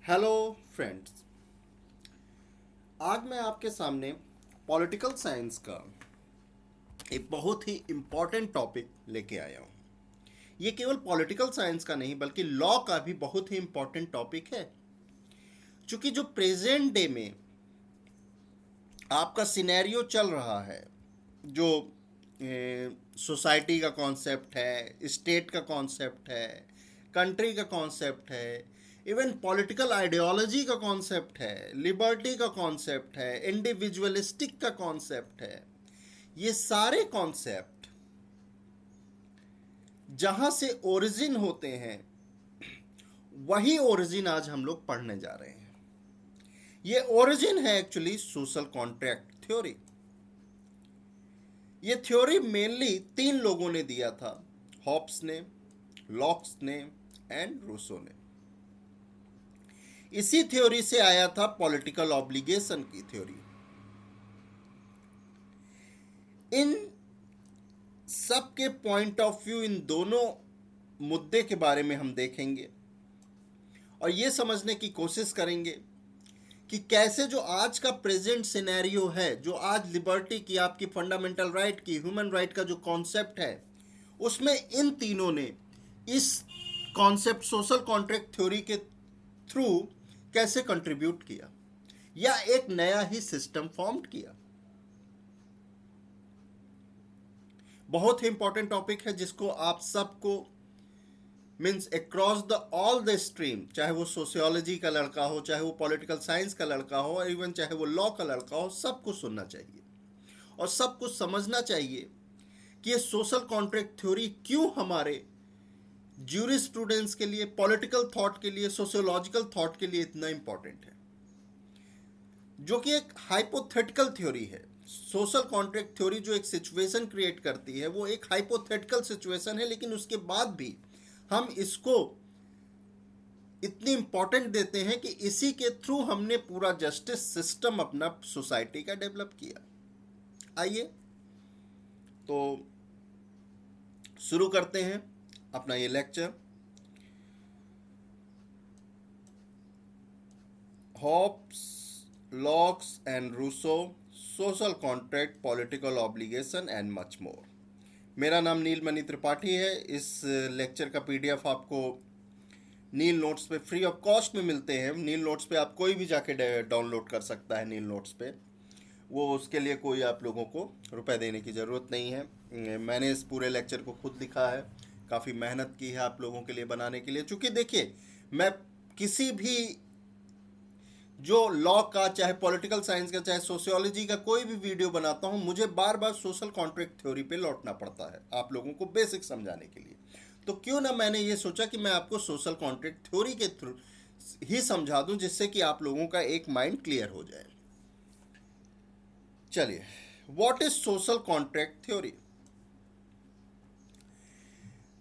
Hello friends. आज मैं आपके सामने पॉलिटिकल साइंस का एक बहुत ही इम्पॉर्टेंट टॉपिक लेके आया हूँ। ये केवल पॉलिटिकल साइंस का नहीं बल्कि लॉ का भी बहुत ही इम्पॉर्टेंट टॉपिक है। क्योंकि जो प्रेजेंट डे में आपका सिनेरियो चल रहा है, जो सोसाइटी का कॉन्सेप्ट है, स्टेट का कॉन्सेप्ट है, कंट्री का कॉन्सेप्ट है, इवन पॉलिटिकल आइडियोलॉजी का कॉन्सेप्ट है, लिबर्टी का कॉन्सेप्ट है, इंडिविजुअलिस्टिक का कॉन्सेप्ट है, ये सारे कॉन्सेप्ट जहाँ से ओरिजिन होते हैं वही ओरिजिन आज हम लोग पढ़ने जा रहे हैं। ये ओरिजिन है एक्चुअली सोशल कॉन्ट्रैक्ट थ्योरी। ये थ्योरी मेनली तीन लोगों ने दिया था, हॉब्स ने, लॉक्स ने एंड रूसो ने। इसी थ्योरी से आया था पॉलिटिकल ऑब्लिगेशन की थ्योरी। इन सब के पॉइंट ऑफ व्यू इन दोनों मुद्दे के बारे में हम देखेंगे और ये समझने की कोशिश करेंगे कि कैसे जो आज का प्रेजेंट सिनेरियो है, जो आज लिबर्टी की, आपकी फंडामेंटल राइट की, ह्यूमन राइट का जो कॉन्सेप्ट है, उसमें इन तीनों ने इस कॉन्सेप्ट सोशल कॉन्ट्रैक्ट थ्योरी के थ्रू कैसे कंट्रीब्यूट किया या एक नया ही सिस्टम फॉर्म किया। बहुत ही इंपॉर्टेंट टॉपिक है जिसको आप सबको means across the all the stream, चाहे वो सोशियोलॉजी का लड़का हो, चाहे वो पॉलिटिकल साइंस का लड़का हो, और इवन चाहे वो लॉ का लड़का हो, सबको सुनना चाहिए और सबको समझना चाहिए कि ये सोशल कॉन्ट्रैक्ट थ्योरी क्यों हमारे ज्यूरिस्प्रूडेंस के लिए, पॉलिटिकल थॉट के लिए, सोशियोलॉजिकल थॉट के लिए इतना इंपॉर्टेंट है। जो कि एक हाइपोथेटिकल थ्योरी है। सोशल कॉन्ट्रैक्ट थ्योरी जो एक सिचुएशन क्रिएट करती है वो एक हाइपोथेटिकल सिचुएशन है, लेकिन उसके बाद भी हम इसको इतनी इंपॉर्टेंट देते हैं कि इसी के थ्रू हमने पूरा जस्टिस सिस्टम अपना सोसाइटी का डेवलप किया। आइए तो शुरू करते हैं अपना ये lecture. Hobbes, Locke's and Rousseau, social contract, political obligation and much more. मेरा नाम नीलमणि त्रिपाठी है। इस लेक्चर का पीडीएफ आपको नील नोट्स पे फ्री ऑफ कॉस्ट में मिलते हैं। नील नोट्स पे आप कोई भी जाके डाउनलोड कर सकता है। नील नोट्स पे वो, उसके लिए कोई आप लोगों को रुपए देने की ज़रूरत नहीं है। मैंने इस पूरे लेक्चर को खुद लिखा है, काफ़ी मेहनत की है आप लोगों के लिए बनाने के लिए। चूँकि देखिए, मैं किसी भी जो लॉ का, चाहे पॉलिटिकल साइंस का, चाहे सोशियोलॉजी का कोई भी वीडियो बनाता हूँ, मुझे बार बार सोशल कॉन्ट्रैक्ट थ्योरी पे लौटना पड़ता है आप लोगों को बेसिक समझाने के लिए। तो क्यों ना मैंने ये सोचा कि मैं आपको सोशल कॉन्ट्रैक्ट थ्योरी के थ्रू ही समझा दूं, जिससे कि आप लोगों का एक माइंड क्लियर हो जाए। चलिए, what is social contract theory.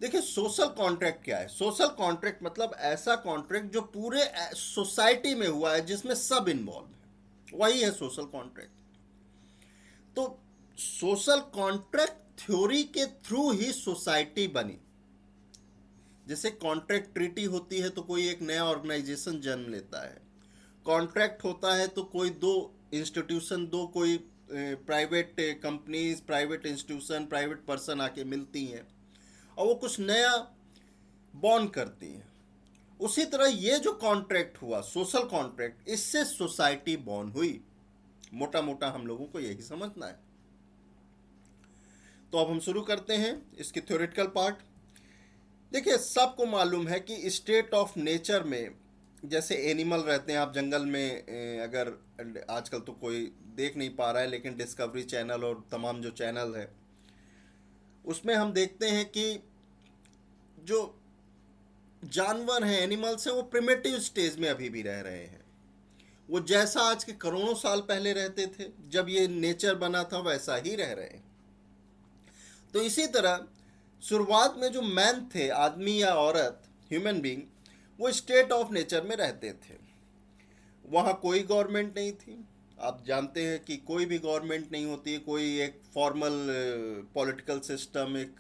देखिए, सोशल कॉन्ट्रैक्ट क्या है। सोशल कॉन्ट्रैक्ट मतलब ऐसा कॉन्ट्रैक्ट जो पूरे सोसाइटी में हुआ है, जिसमें सब इन्वॉल्व है, वही है सोशल कॉन्ट्रैक्ट। तो सोशल कॉन्ट्रैक्ट थ्योरी के थ्रू ही सोसाइटी बनी। जैसे कॉन्ट्रैक्ट ट्रीटी होती है तो कोई एक नया ऑर्गेनाइजेशन जन्म लेता है। कॉन्ट्रैक्ट होता है तो कोई दो इंस्टीट्यूशन, दो कोई private companies, private institution, private person आके मिलती हैं और वो कुछ नया बॉन्ड करती हैं। उसी तरह ये जो कॉन्ट्रैक्ट हुआ, सोशल कॉन्ट्रैक्ट, इससे सोसाइटी बॉर्न हुई। मोटा मोटा हम लोगों को यही समझना है। तो अब हम शुरू करते हैं इसकी थ्योरेटिकल पार्ट। देखिए, सबको मालूम है कि स्टेट ऑफ नेचर में जैसे एनिमल रहते हैं, आप जंगल में अगर आजकल तो कोई देख नहीं पा रहा है, लेकिन डिस्कवरी चैनल और तमाम जो चैनल है उसमें हम देखते हैं कि जो जानवर हैं, एनिमल्स हैं, वो प्रिमिटिव स्टेज में अभी भी रह रहे हैं। वो जैसा आज के करोड़ों साल पहले रहते थे जब ये नेचर बना था, वैसा ही रह रहे हैं। तो इसी तरह शुरुआत में जो मैन थे, आदमी या औरत, ह्यूमन बीइंग, वो स्टेट ऑफ नेचर में रहते थे। वहाँ कोई गवर्नमेंट नहीं थी। आप जानते हैं कि कोई भी गवर्नमेंट नहीं होती है, कोई एक फॉर्मल पॉलिटिकल सिस्टम, एक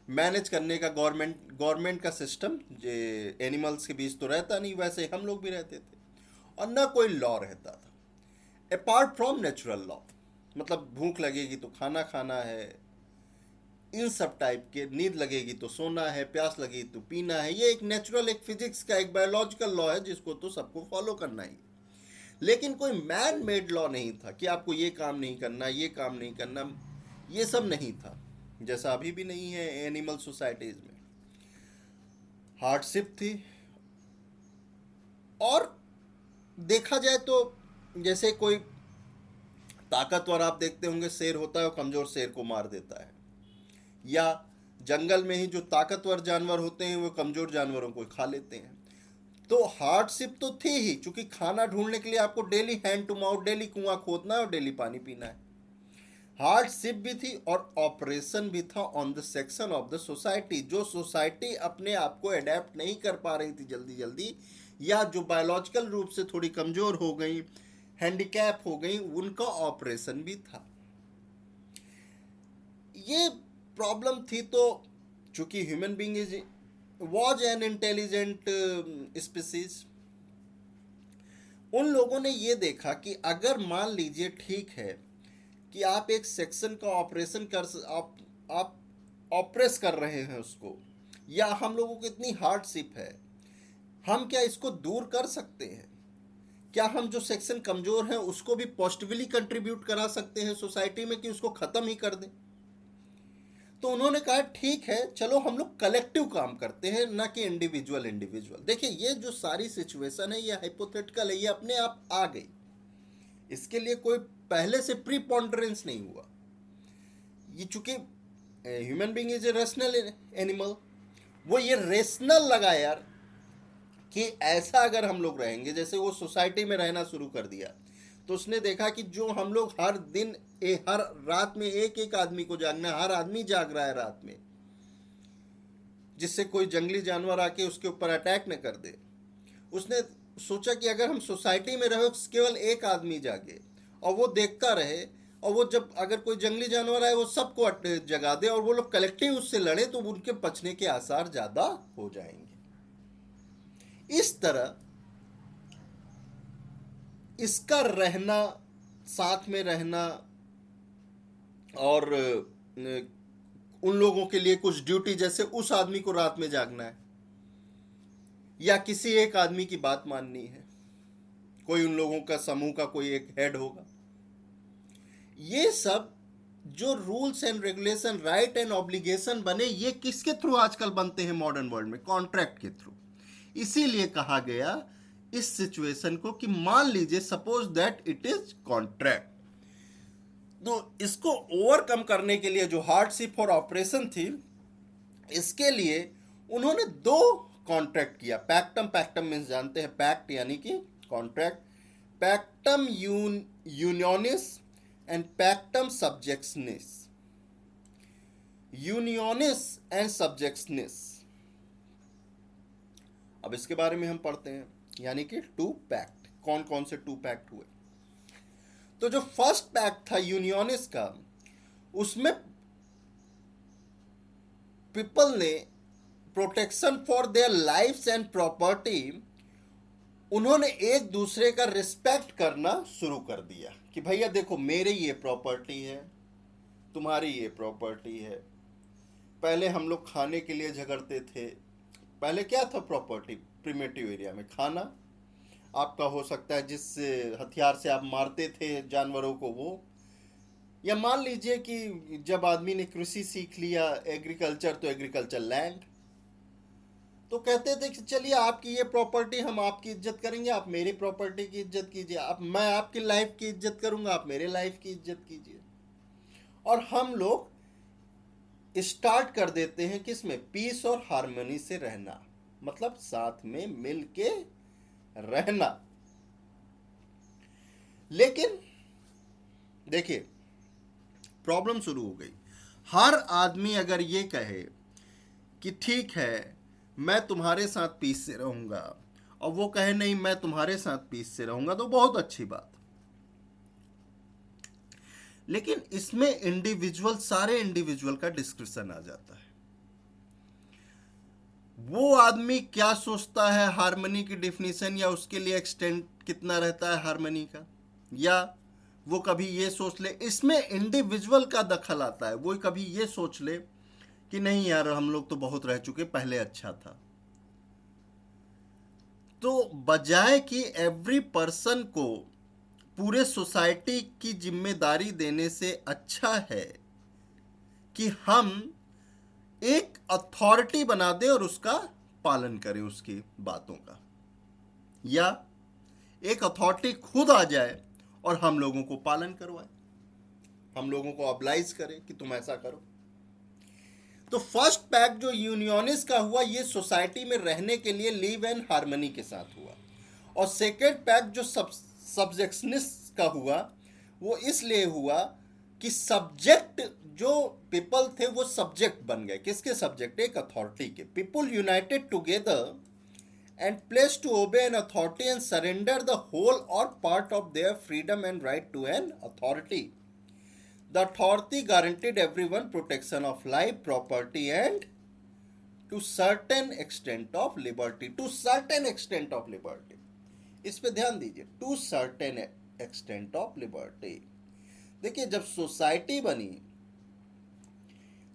मैनेज करने का गवर्नमेंट का सिस्टम एनिमल्स के बीच तो रहता नहीं, वैसे हम लोग भी रहते थे, और ना कोई लॉ रहता था अपार्ट फ्रॉम नेचुरल लॉ। मतलब भूख लगेगी तो खाना खाना है, इन सब टाइप के, नींद लगेगी तो सोना है, प्यास लगेगी तो पीना है, ये एक नेचुरल, एक फिजिक्स का, एक बायोलॉजिकल लॉ है जिसको तो सबको फॉलो करना ही। लेकिन कोई मैन मेड लॉ नहीं था कि आपको ये काम नहीं करना, ये काम नहीं करना, ये सब नहीं था, जैसा अभी भी नहीं है एनिमल सोसाइटीज में। हार्डशिप थी, और देखा जाए तो जैसे कोई ताकतवर, आप देखते होंगे शेर होता है, वो कमजोर शेर को मार देता है, या जंगल में ही जो ताकतवर जानवर होते हैं वो कमजोर जानवरों को खा लेते हैं। तो हार्डशिप तो थी ही, क्योंकि खाना ढूंढने के लिए आपको daily hand to mouth, daily कुआं खोदना है और डेली पानी पीना है। हार्डशिप भी थी और ऑपरेशन भी था on the section of the society. जो सोसाइटी अपने आप को अडेप्ट नहीं कर पा रही थी जल्दी जल्दी, या जो बायोलॉजिकल रूप से थोड़ी कमजोर हो गई, हैंडीकैप हो गई, उनका ऑपरेशन भी था। ये प्रॉब्लम थी। तो चूंकि human being is was an intelligent species, उन लोगों ने ये देखा कि अगर मान लीजिए ठीक है कि आप एक सेक्शन का ऑपरेशन आप ऑपरेस कर रहे हैं उसको, या हम लोगों को इतनी हार्डशिप है, हम क्या इसको दूर कर सकते हैं? क्या हम जो सेक्शन कमजोर हैं उसको भी पॉजिटिवली कंट्रीब्यूट करा सकते हैं सोसाइटी में, कि उसको खत्म ही कर दें? तो उन्होंने कहा ठीक है, चलो हम लोग कलेक्टिव काम करते हैं, ना कि इंडिविजुअल इंडिविजुअल। देखिए, ये जो सारी सिचुएशन है ये हाइपोथेटिकल है, ये अपने आप आ गई, इसके लिए कोई पहले से प्रीपॉन्डरेंस नहीं हुआ। ये चूंकि human being is a rational animal, वो ये रेशनल लगा यार कि ऐसा अगर हम लोग रहेंगे, जैसे वो सोसाइटी में रहना शुरू कर दिया, तो उसने देखा कि जो हम लोग हर दिन हर रात में एक एक आदमी को जागना है, हर आदमी जाग रहा है रात में, जिससे कोई जंगली जानवर आके उसके ऊपर अटैक न कर दे। उसने सोचा कि अगर हम सोसाइटी में रहे, केवल एक आदमी जागे और वो देखता रहे, और वो जब अगर कोई जंगली जानवर आए वो सबको जगा दे, और वो लोग कलेक्टिव उससे लड़े, तो उनके बचने के आसार ज़्यादा हो जाएंगे। इस तरह इसका रहना, साथ में रहना, और उन लोगों के लिए कुछ ड्यूटी, जैसे उस आदमी को रात में जागना है, या किसी एक आदमी की बात माननी है, कोई उन लोगों का समूह का कोई एक हेड होगा, ये सब जो rules and regulation, right and obligation बने, ये किसके थ्रू आजकल बनते हैं मॉडर्न वर्ल्ड में? कॉन्ट्रैक्ट के थ्रू। इसीलिए कहा गया इस सिचुएशन को कि मान लीजिए suppose that it is contract. तो इसको ओवरकम करने के लिए जो हार्डशिप और ऑपरेशन थी, इसके लिए उन्होंने दो कॉन्ट्रैक्ट किया। पैक्टम, पैक्टम मीन्स जानते हैं पैक्ट यानी कि कॉन्ट्रैक्ट, पैक्टम यूनियनिस एंड पैक्टम सब्जेक्शनिस। यूनियनिस एंड सब्जेक्शनिस, अब इसके बारे में हम पढ़ते हैं, यानी कि टू पैक्ट। कौन कौन से टू पैक्ट हुए? तो जो फर्स्ट पैक्ट था यूनियनिस का, उसमें पीपल ने protection for their lifes and property, उन्होंने एक दूसरे का रिस्पेक्ट करना शुरू कर दिया कि भैया देखो, मेरे ये प्रॉपर्टी है, तुम्हारी ये प्रॉपर्टी है। पहले हम लोग खाने के लिए झगड़ते थे। पहले क्या था प्रॉपर्टी? प्रिमेटिव एरिया में खाना आपका हो सकता है, जिस हथियार से आप मारते थे जानवरों को वो, या मान लीजिए कि जब आदमी ने कृषि सीख लिया, एग्रीकल्चर, तो एग्रीकल्चर लैंड, तो कहते थे कि चलिए आपकी ये प्रॉपर्टी, हम आपकी इज्जत करेंगे, आप मेरी प्रॉपर्टी की इज्जत कीजिए, मैं आपकी लाइफ की इज्जत करूंगा, आप मेरे लाइफ की इज्जत कीजिए। और हम लोग स्टार्ट कर देते हैं किसमें? पीस और हार्मनी से रहना, मतलब साथ में मिल के रहना। लेकिन देखिए, प्रॉब्लम शुरू हो गई। हर आदमी अगर ये कहे कि ठीक है मैं तुम्हारे साथ पीस से रहूंगा, और वो कहे नहीं मैं तुम्हारे साथ पीस से रहूंगा, तो बहुत अच्छी बात। लेकिन इसमें इंडिविजुअल, सारे इंडिविजुअल का डिस्क्रिप्शन आ जाता है। वो आदमी क्या सोचता है हार्मनी की डिफिनीशन, या उसके लिए एक्सटेंट कितना रहता है हार्मनी का, या वो कभी ये सोच ले, इसमें इंडिविजुअल का दखल आता है। वो कभी ये सोच ले कि नहीं यार हम लोग तो बहुत रह चुके, पहले अच्छा था। तो बजाय कि एवरी पर्सन को पूरे सोसाइटी की जिम्मेदारी देने से अच्छा है कि हम एक अथॉरिटी बना दें और उसका पालन करें उसकी बातों का, या एक अथॉरिटी खुद आ जाए और हम लोगों को पालन करवाए, हम लोगों को ऑब्लाइज करे कि तुम ऐसा करो। तो फर्स्ट पैक्ट जो यूनियनिस्ट का हुआ, ये सोसाइटी में रहने के लिए लिव एंड हार्मनी के साथ हुआ। और सेकेंड पैक्ट जो सब्जेक्शनिस्ट का हुआ, वो इसलिए हुआ कि सब्जेक्ट जो पीपल थे वो सब्जेक्ट बन गए। किसके सब्जेक्ट? एक अथॉरिटी के। People United together and pledged to obey an authority and surrender the whole or part of their freedom and right to an authority. The authority guaranteed everyone protection of life, property and to certain extent of liberty. To certain extent of liberty. इस पे ध्यान दीजिए, to certain extent of liberty. देखिए जब society बनी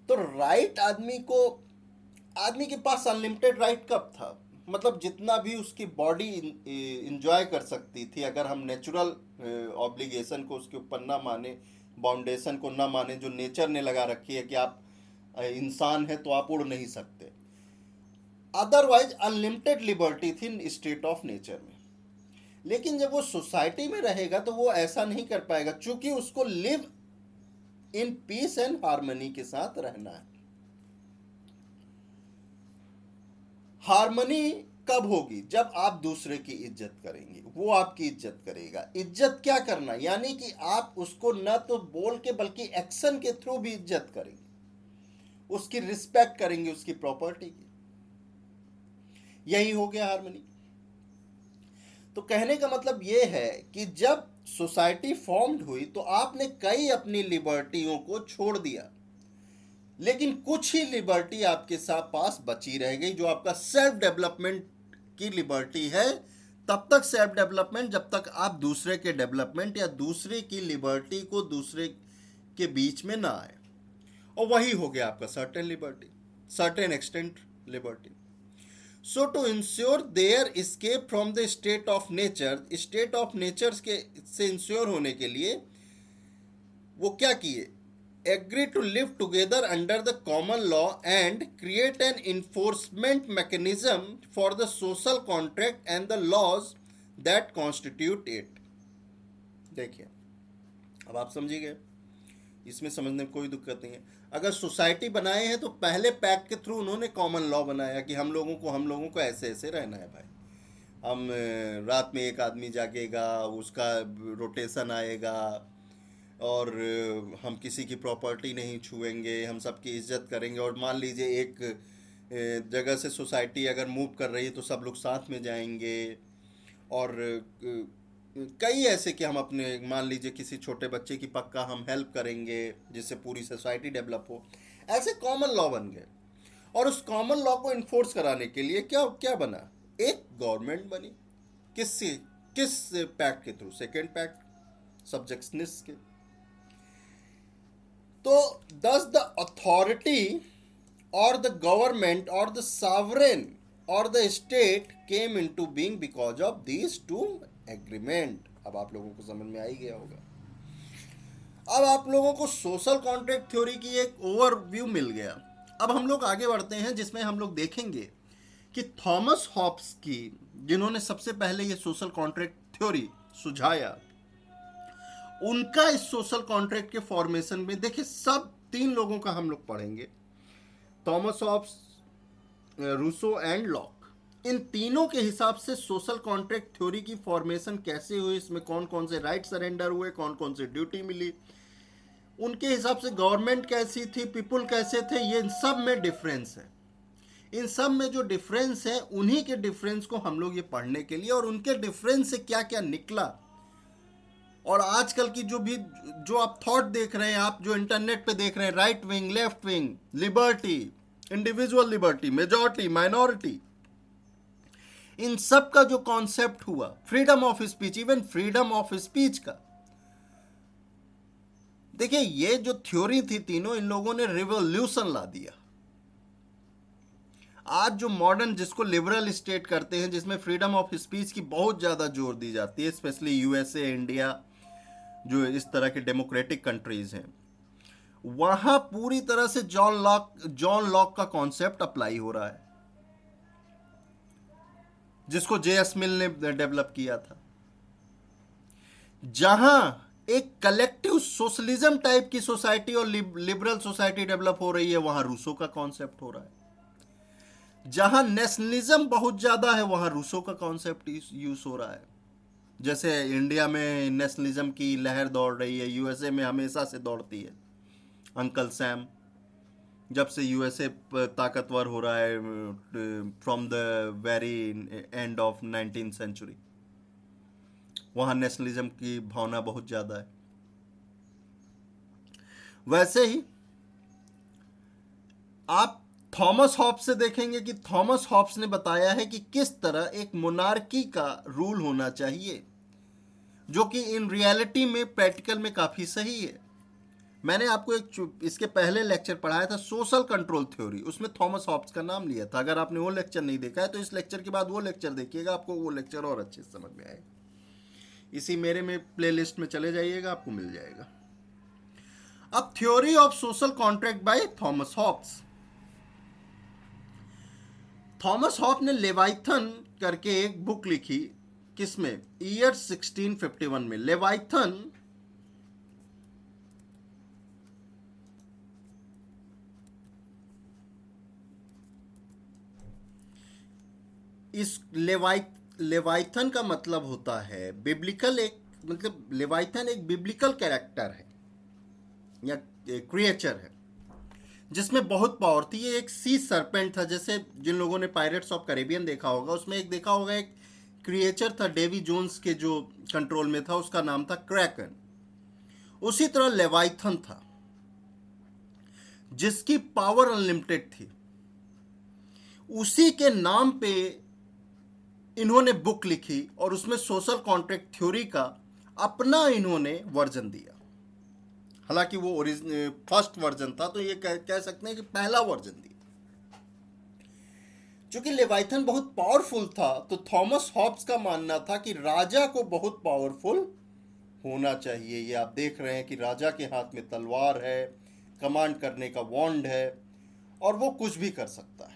तो right आदमी के पास अनलिमिटेड राइट कब था? मतलब जितना भी उसकी बॉडी इंजॉय कर सकती थी, अगर हम नेचुरल ऑब्लिगेशन को उसके ऊपर ना माने, बाउंडेशन को ना माने जो नेचर ने लगा रखी है कि आप इंसान है तो आप उड़ नहीं सकते, अदरवाइज अनलिमिटेड लिबर्टी थी स्टेट ऑफ नेचर में। लेकिन जब वो सोसाइटी में रहेगा तो वो ऐसा नहीं कर पाएगा, चूंकि उसको live in peace and harmony के साथ रहना है। हार्मनी कब होगी? जब आप दूसरे की इज्जत करेंगे, वो आपकी इज्जत करेगा। इज्जत क्या करना? यानी कि आप उसको न तो बोल के बल्कि एक्शन के थ्रू भी इज्जत करेंगे, उसकी रिस्पेक्ट करेंगे, उसकी प्रॉपर्टी की। यही हो गया हार्मनी। तो कहने का मतलब ये है कि जब सोसाइटी फॉर्म्ड हुई तो आपने कई अपनी लिबर्टियों को छोड़ दिया, लेकिन कुछ ही लिबर्टी आपके साथ पास बची रह गई, जो आपका सेल्फ डेवलपमेंट की लिबर्टी है। तब तक सेल्फ डेवलपमेंट जब तक आप दूसरे के डेवलपमेंट या दूसरे की लिबर्टी को दूसरे के बीच में ना आए। और वही हो गया आपका certain liberty, certain extent liberty. So to ensure their escape from the state of nature, state of nature के से इंश्योर होने के लिए वो क्या किए? agree to live together under the common law and create an enforcement mechanism for the social contract and the laws that constitute it. देखिए अब आप समझिए गए, इसमें समझने में कोई दिक्कत नहीं है। अगर सोसाइटी बनाए हैं तो पहले पैक्ट के थ्रू उन्होंने कॉमन लॉ बनाया कि हम लोगों को ऐसे ऐसे रहना है भाई। हम रात में एक आदमी जागेगा, उसका रोटेशन आएगा, और हम किसी की प्रॉपर्टी नहीं छुएंगे, हम सबकी इज्जत करेंगे। और मान लीजिए एक जगह से सोसाइटी अगर मूव कर रही है तो सब लोग साथ में जाएंगे। और कई ऐसे कि हम अपने, मान लीजिए किसी छोटे बच्चे की पक्का हम हेल्प करेंगे जिससे पूरी सोसाइटी डेवलप हो। ऐसे कॉमन लॉ बन गए। और उस कॉमन लॉ को इन्फोर्स कराने के लिए क्या क्या बना? एक गवर्नमेंट बनी। किस पैक्ट के थ्रू? सेकेंड पैक्ट, सब्जेक्शनिस्ट के। तो thus the authority or the government or the sovereign or the state came into being because of these two agreement. अब आप लोगों को समझ में आ ही गया होगा। अब आप लोगों को सोशल कॉन्ट्रैक्ट थ्योरी की एक ओवरव्यू मिल गया। अब हम लोग आगे बढ़ते हैं, जिसमें हम लोग देखेंगे कि थॉमस हॉब्स की, जिन्होंने सबसे पहले ये सोशल कॉन्ट्रैक्ट थ्योरी सुझाया, उनका इस सोशल कॉन्ट्रैक्ट के फॉर्मेशन में, देखिए सब तीन लोगों का हम लोग पढ़ेंगे, Thomas Hobbes, Rousseau and Locke. इन तीनों के हिसाब से सोशल कॉन्ट्रैक्ट थ्योरी की फॉर्मेशन कैसे हुई, इसमें कौन कौन से राइट सरेंडर हुए, कौन कौन से ड्यूटी मिली, उनके हिसाब से गवर्नमेंट कैसी थी, पीपल कैसे थे, ये इन सब में डिफरेंस है। इन सब में जो डिफरेंस है, उन्हीं के डिफरेंस को हम लोग ये पढ़ने के लिए, और उनके डिफरेंस से क्या क्या निकला, और आजकल की जो आप थॉट देख रहे हैं, आप जो इंटरनेट पे देख रहे हैं, right wing, left wing, liberty, individual liberty, majority, minority, इन सब का जो कॉन्सेप्ट हुआ, freedom of speech, even freedom of speech का, देखिए ये जो थ्योरी थी तीनों, इन लोगों ने रिवॉल्यूशन ला दिया। आज जो मॉडर्न, जिसको लिबरल स्टेट करते हैं, जिसमें फ्रीडम ऑफ स्पीच की बहुत ज़्यादा जोर दी जाती है, स्पेशली यूएसए, इंडिया, जो इस तरह के डेमोक्रेटिक कंट्रीज हैं, वहां पूरी तरह से जॉन लॉक का कॉन्सेप्ट अप्लाई हो रहा है, जिसको जे.एस. मिल ने डेवलप किया था। जहां एक कलेक्टिव सोशलिज्म टाइप की सोसाइटी और लिबरल सोसाइटी डेवलप हो रही है, वहां रूसो का कॉन्सेप्ट हो रहा है। जहां नेशनलिज्म बहुत ज्यादा है, वहां रूसो का कॉन्सेप्ट यूज हो रहा है। जैसे इंडिया में नेशनलिज्म की लहर दौड़ रही है, यूएसए में हमेशा से दौड़ती है। अंकल सैम, जब से यूएसए ताकतवर हो रहा है, from the very end of 19th century, वहां नेशनलिज्म की भावना बहुत ज्यादा है। वैसे ही आप थॉमस हॉब्स से देखेंगे कि थॉमस हॉब्स ने बताया है कि किस तरह एक मोनार्की का रूल होना चाहिए, जो कि इन रियलिटी में, प्रैक्टिकल में काफी सही है। मैंने आपको इसके पहले लेक्चर पढ़ाया था, सोशल कंट्रोल थ्योरी, उसमें थॉमस हॉब्स का नाम लिया था। अगर आपने वो लेक्चर नहीं देखा है तो इस लेक्चर के बाद वो लेक्चर देखिएगा, आपको वो लेक्चर और अच्छे से समझ में आएगा। इसी मेरे में प्लेलिस्ट में चले जाइएगा, आपको मिल जाएगा। अब theory of social contract by Thomas Hobbes. Thomas Hobbes ने लेवाइथन करके एक बुक लिखी, किसमें, ईयर 1651 में। लेवाइथन इस लेवाइथन का मतलब होता है बिब्लिकल, एक मतलब लेवाइथन एक बिब्लिकल कैरेक्टर है या क्रिएचर है, जिसमें बहुत पावर थी। ये एक सी सरपेंट था, जैसे जिन लोगों ने पायरेट्स ऑफ कैरेबियन देखा होगा, उसमें एक देखा होगा एक क्रिएचर था डेवी जोन्स के जो कंट्रोल में था, उसका नाम था क्रैकन। उसी तरह लेवाइथन था, जिसकी पावर अनलिमिटेड थी। उसी के नाम पे इन्होंने बुक लिखी और उसमें सोशल कॉन्ट्रैक्ट थ्योरी का अपना इन्होंने वर्जन दिया। हालांकि वो फर्स्ट वर्जन था, तो ये कह सकते हैं कि पहला वर्जन दिया। चूंकि लेवाइथन बहुत पावरफुल था, तो थॉमस हॉब्स का मानना था कि राजा को बहुत पावरफुल होना चाहिए। ये आप देख रहे हैं कि राजा के हाथ में तलवार है, कमांड करने का वॉन्ड है, और वो कुछ भी कर सकता है।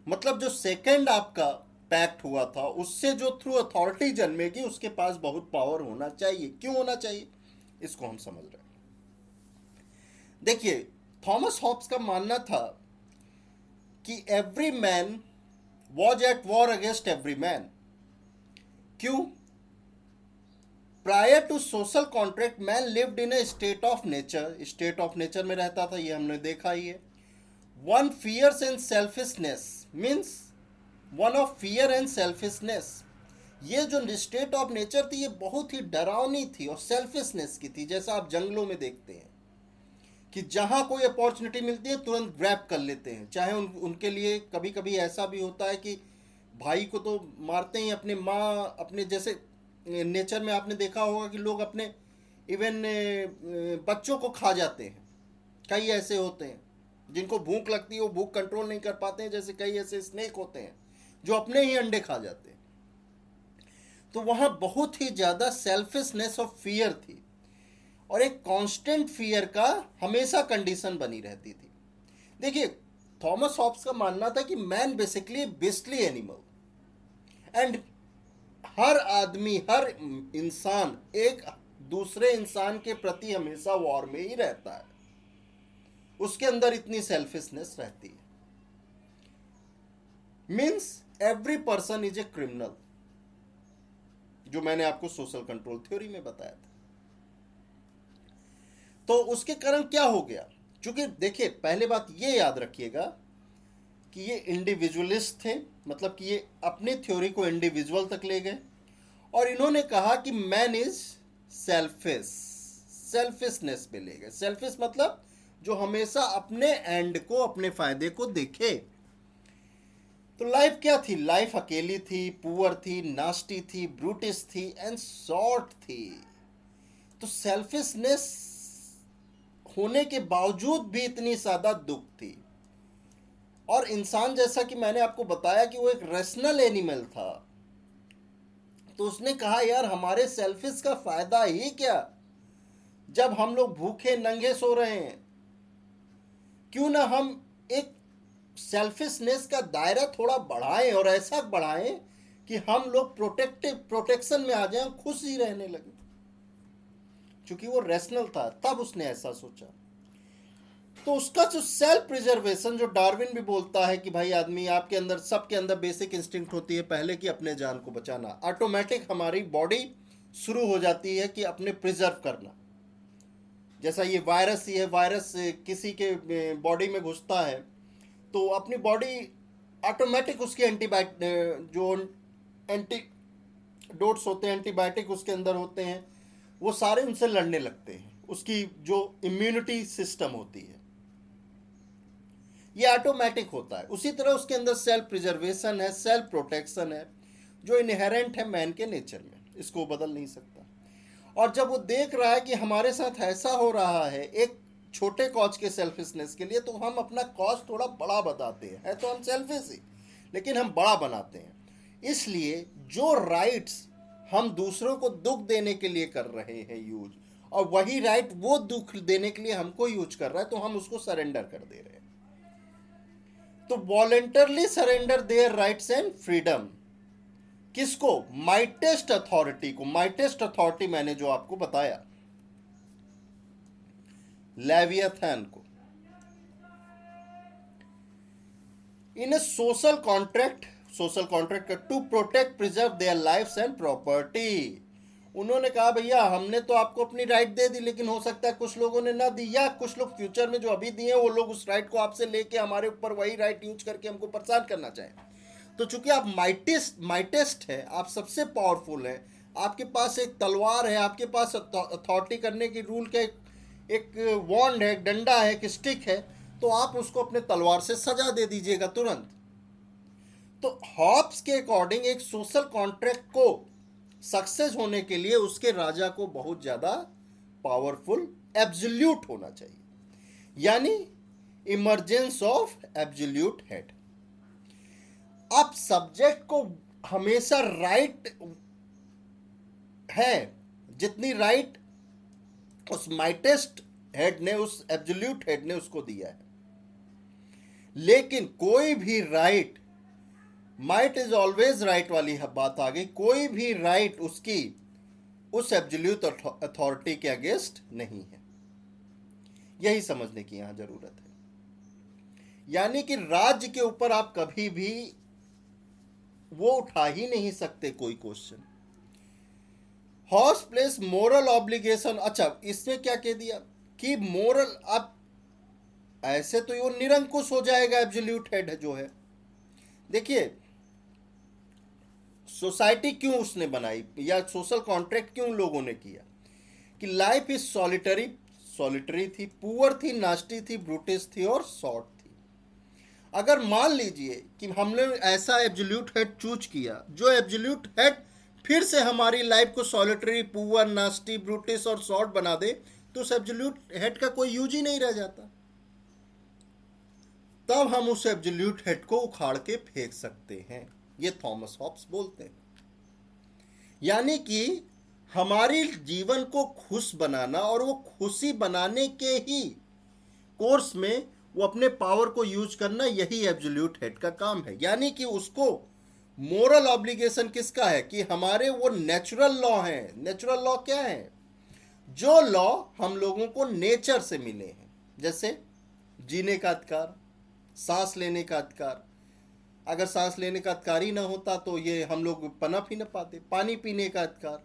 मतलब जो सेकंड आपका पैक्ट हुआ था, उससे जो थ्रू अथॉरिटी जन्मेगी, उसके पास बहुत पावर होना चाहिए। क्यों होना चाहिए, इसको हम समझ रहे हैं। देखिए, थॉमस हॉब्स का मानना था कि every man was at war against every man. क्यों? Prior to social contract man lived in a state of nature, state of nature में रहता था, ये हमने देखा ही है। One fears and selfishness, means one of fear and selfishness. ये जो स्टेट ऑफ नेचर थी, ये बहुत ही डरावनी थी और सेल्फिशनेस की थी। जैसा आप जंगलों में देखते हैं कि जहां कोई अपॉर्चुनिटी मिलती है तुरंत ग्रैब कर लेते हैं। चाहे उनके लिए कभी कभी ऐसा भी होता है कि भाई को तो मारते ही, अपने माँ, अपने जैसे नेचर में आपने देखा होगा कि लोग अपने इवन बच्चों को खा जाते हैं। कई ऐसे होते हैं जिनको भूख लगती है, वो भूख कंट्रोल नहीं कर पाते हैं। जैसे कई ऐसे स्नेक होते हैं जो अपने ही अंडे खा जाते हैं। तो वहाँ बहुत ही ज़्यादा सेल्फिशनेस और फियर थी, और एक कांस्टेंट फियर का हमेशा कंडीशन बनी रहती थी। देखिए, थॉमस हॉब्स का मानना था कि मैन बेसिकली बिस्टली एनिमल, एंड हर आदमी, हर इंसान एक दूसरे इंसान के प्रति हमेशा वॉर में ही रहता है। उसके अंदर इतनी सेल्फिशनेस रहती है। Means every person is a criminal, जो मैंने आपको सोशल कंट्रोल थ्योरी में बताया था। तो उसके कारण क्या हो गया? क्योंकि देखिए, पहले बात ये याद रखिएगा कि ये इंडिविजुअलिस्ट थे, मतलब कि ये अपनी थ्योरी को इंडिविजुअल तक ले गए, और इन्होंने कहा कि मैन इज सेल्फिश, सेल्फिशनेस पे ले गए। सेल्फिश मतलब जो हमेशा अपने एंड को, अपने फायदे को देखे। तो लाइफ क्या थी? लाइफ अकेली थी, पुअर थी, नास्टी थी, ब्रूटिश थी एंड शॉर्ट थी। तो सेल्फिशनेस होने के बावजूद भी इतनी ज्यादा दुख थी। और इंसान, जैसा कि मैंने आपको बताया कि वो एक रेशनल एनिमल था, तो उसने कहा यार हमारे सेल्फिश का फायदा ही क्या, जब हम लोग भूखे नंगे सो रहे हैं। क्यों ना हम एक सेल्फिशनेस का दायरा थोड़ा बढ़ाएं, और ऐसा बढ़ाएं कि हम लोग प्रोटेक्शन में आ जाएं, खुश ही रहने लगे। क्योंकि वो रेशनल था, तब उसने ऐसा सोचा। तो उसका जो सेल्फ प्रिजर्वेशन, जो डार्विन भी बोलता है कि भाई आदमी, आपके अंदर, सबके अंदर बेसिक इंस्टिंक्ट होती है पहले कि अपने जान को बचाना। ऑटोमेटिक हमारी बॉडी शुरू हो जाती है कि अपने प्रिजर्व करना। जैसा ये वायरस ही है, वायरस किसी के बॉडी में घुसता है तो अपनी बॉडी ऑटोमेटिक उसके जो एंटीडोट्स होते हैं, एंटीबायोटिक उसके अंदर होते हैं, वो सारे उनसे लड़ने लगते हैं। उसकी जो इम्यूनिटी सिस्टम होती है ये ऑटोमेटिक होता है। उसी तरह उसके अंदर सेल्फ प्रिजर्वेशन है, सेल्फ प्रोटेक्शन है, जो इनहेरेंट है मैन के नेचर में, इसको वो बदल नहीं सकता। और जब वो देख रहा है कि हमारे साथ ऐसा हो रहा है एक छोटे कॉज के सेल्फिशनेस के लिए, तो हम अपना कॉज थोड़ा बड़ा बताते हैं। है तो हम सेल्फिश ही, लेकिन हम बड़ा बनाते हैं। इसलिए जो राइट्स हम दूसरों को दुख देने के लिए कर रहे हैं यूज, और वही राइट वो दुख देने के लिए हमको यूज कर रहा है, तो हम उसको सरेंडर कर दे रहे हैं। तो voluntarily surrender their rights and freedom. किसको? माइटेस्ट अथॉरिटी को। माइटेस्ट अथॉरिटी मैंने जो आपको बताया, लेवियथन को। In a social contract, social contract का to protect preserve their lifes and property. उन्होंने कहा भैया हमने तो आपको अपनी राइट दे दी, लेकिन हो सकता है कुछ लोगों ने ना दी, या कुछ लोग फ्यूचर में जो अभी दिए वो लोग उस राइट को आपसे लेके हमारे ऊपर वही राइट यूज करके हमको परेशान करना चाहें। तो चूंकि आप माइटेस्ट है, आप सबसे पावरफुल है, आपके पास एक तलवार है, आपके पास अथॉरिटी करने की रूल का एक वॉन्ड है, एक डंडा है, एक स्टिक है, तो आप उसको अपने तलवार से सजा दे दीजिएगा तुरंत। तो हॉब्स के अकॉर्डिंग एक सोशल कॉन्ट्रैक्ट को सक्सेस होने के लिए उसके राजा को बहुत ज्यादा पावरफुल एब्सोल्यूट होना चाहिए, यानी इमर्जेंस ऑफ एब्सोल्यूट हेड। अब सब्जेक्ट को हमेशा राइट है, जितनी राइट उस माइटेस्ट हेड ने, उस एब्सोल्यूट हेड ने उसको दिया है। लेकिन कोई भी right, might is always right वाली बात आ गई, कोई भी राइट उसकी उस एब्सोल्यूट अथॉरिटी के अगेंस्ट नहीं है। यही समझने की यहां जरूरत है। यानी कि राज्य के ऊपर आप कभी भी वो उठा ही नहीं सकते कोई question. Horse place moral obligation. अच्छा, इसमें क्या कह दिया कि मोरल, अब ऐसे तो वो निरंकुश हो जाएगा एब्सोल्यूट हेड जो है। देखिए सोसाइटी क्यों उसने बनाई, या सोशल कॉन्ट्रैक्ट क्यों लोगों ने किया, कि लाइफ इज सॉलिटरी थी, पुअर थी, नास्टी थी, ब्रूटिश थी और शॉर्ट थी। अगर मान लीजिए कि हमने ऐसा एब्सोल्यूट हेड चूज किया, जो एब्सोल्यूट हेड फिर से हमारी लाइफ को सॉलिटरी, पुअर, नास्टी, ब्रूटिश और शॉर्ट बना दे, तो उस एब्सोल्यूट हेड का कोई यूज ही नहीं रह जाता। तब हम उस एब्सोल्यूट हेड को उखाड़ के फेंक सकते हैं, ये थॉमस हॉब्स बोलते हैं। यानी कि हमारी जीवन को खुश बनाना, और वो खुशी बनाने के ही कोर्स में वो अपने पावर को यूज करना, यही एब्सोल्यूट हेड का काम है। यानी कि उसको मोरल ऑब्लिगेशन किसका है, कि हमारे वो नेचुरल लॉ हैं। नेचुरल लॉ क्या है? जो लॉ हम लोगों को नेचर से मिले हैं, जैसे जीने का अधिकार, सांस लेने का अधिकार। अगर सांस लेने का अधिकार ही ना होता तो ये हम लोग पनप ही ना पाते। पानी पीने का अधिकार।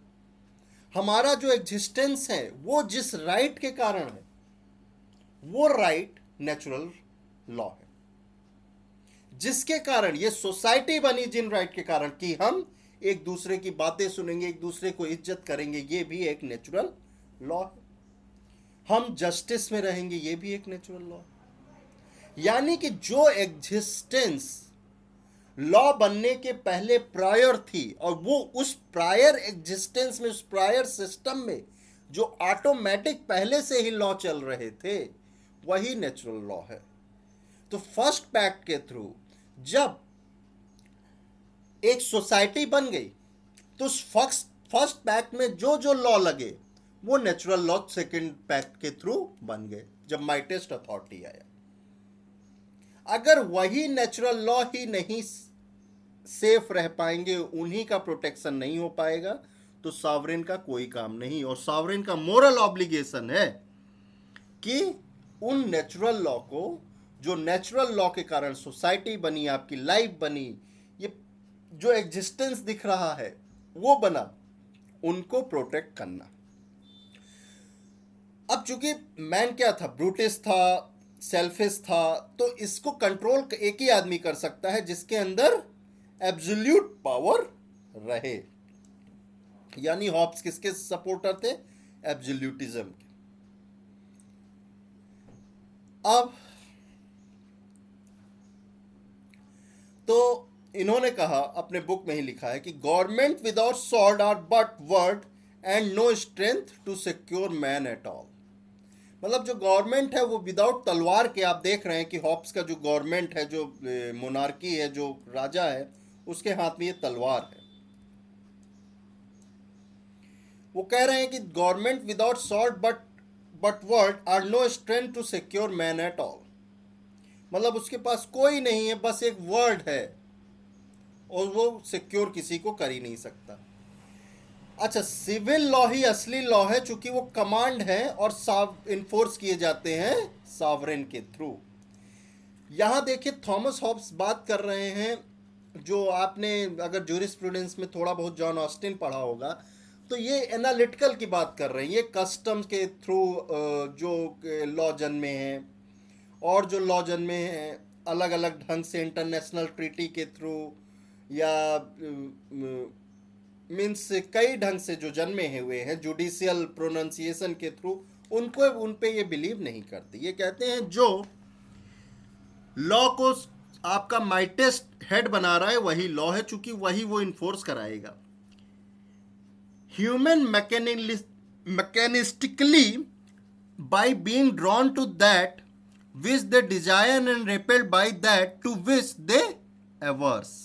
हमारा जो एग्जिस्टेंस है वो जिस राइट के कारण है, वो राइट नेचुरल लॉ है, जिसके कारण ये सोसाइटी बनी, जिन राइट के कारण, कि हम एक दूसरे की बातें सुनेंगे, एक दूसरे को इज्जत करेंगे, ये भी एक नेचुरल लॉ है। हम जस्टिस में रहेंगे, ये भी एक नेचुरल लॉ। यानी कि जो एग्जिस्टेंस लॉ बनने के पहले प्रायर थी, और वो उस प्रायर एग्जिस्टेंस में, उस प्रायर सिस्टम में जो ऑटोमेटिक पहले से ही लॉ चल रहे थे, वही नेचुरल लॉ है। तो फर्स्ट पैक्ट के थ्रू जब एक सोसाइटी बन गई, तो उस फर्स्ट पैक्ट में जो जो लॉ लगे वो नेचुरल लॉ सेकंड पैक्ट के थ्रू बन गए जब माइटेस्ट अथॉरिटी आया। अगर वही नेचुरल लॉ ही नहीं सेफ रह पाएंगे, उन्हीं का प्रोटेक्शन नहीं हो पाएगा, तो सॉवरेन का कोई काम नहीं। और सॉवरेन का मोरल ऑब्लिगेशन है कि उन नेचुरल लॉ को, जो नेचुरल लॉ के कारण सोसाइटी बनी, आपकी लाइफ बनी, ये जो एग्जिस्टेंस दिख रहा है वो बना, उनको प्रोटेक्ट करना। अब चूंकि मैन क्या था, ब्रूटिस था, सेल्फिश था, तो इसको कंट्रोल एक ही आदमी कर सकता है जिसके अंदर एब्सोल्यूट पावर रहे। यानी हॉब्स किसके सपोर्टर थे? एब्सोल्यूटिज्म के। अब तो इन्होंने कहा, अपने बुक में ही लिखा है कि government without sword are but word and no strength to secure man at all. मतलब जो गवर्नमेंट है वो विदाउट तलवार के, आप देख रहे हैं कि हॉब्स का जो गवर्नमेंट है, जो मोनार्की है, जो राजा है, उसके हाथ में ये तलवार है। वो कह रहे हैं कि government without sword but word are no strength to secure man at all. मतलब उसके पास कोई नहीं है, बस एक वर्ड है, और वो सिक्योर किसी को कर ही नहीं सकता। अच्छा, सिविल लॉ ही असली लॉ है, चूंकि वो कमांड है और इन्फोर्स किए जाते हैं सॉवरेन के थ्रू। यहां देखिए, थॉमस हॉब्स बात कर रहे हैं, जो आपने अगर जूरिस्प्रूडेंस में थोड़ा बहुत जॉन ऑस्टिन पढ़ा होगा, तो ये एनालिटिकल की बात कर रहे हैं। ये कस्टम्स के थ्रू जो लॉ जन्मे हैं, और जो लॉ जन्मे हैं अलग अलग ढंग से, इंटरनेशनल ट्रीटी के थ्रू, या मीन्स कई ढंग से जो जन्मे हुए हैं, जुडिशियल प्रोनाउंसिएशन के थ्रू, उनको उन पे ये बिलीव नहीं करते। ये कहते हैं जो लॉ को आपका माइटेस्ट हेड बना रहा है वही लॉ है, चूंकि वही वो इन्फोर्स कराएगा। Human mechanistically by being drawn to that which they desire and repelled by that to which they averse।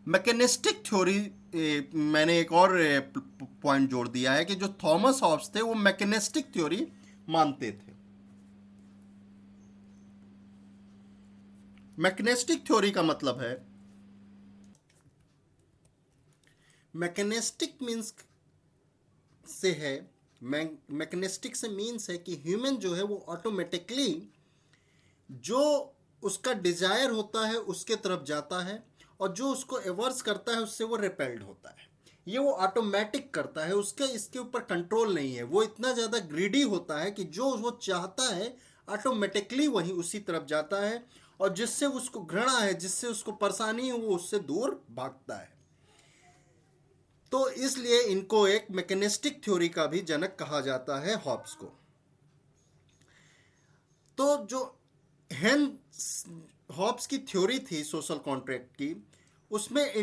Mechanistic theory, मैंने एक और पॉइंट जोड़ दिया है कि जो थॉमस हॉब्स थे वो मैकेनिस्टिक थ्योरी मानते थे। मैकेनिस्टिक थ्योरी का मतलब है, मैकेनिस्टिक मीन्स से है, मैकेनिस्टिक से मीन्स है कि ह्यूमन जो है वो ऑटोमेटिकली जो उसका डिजायर होता है उसके तरफ जाता है, और जो उसको एवर्स करता है उससे वो रिपेल्ड होता है। ये वो ऑटोमेटिक करता है, उसके इसके ऊपर कंट्रोल नहीं है। वो इतना ज़्यादा ग्रीडी होता है कि जो वो चाहता है ऑटोमेटिकली वही उसी तरफ जाता है, और जिससे उसको घृणा है, जिससे उसको परेशानी है, वो उससे दूर भागता है। तो इसलिए इनको एक मैकेनिस्टिक थ्योरी का भी जनक कहा जाता है, हॉब्स को। तो जो हॉब्स की थ्योरी थी सोशल कॉन्ट्रैक्ट की, उसमें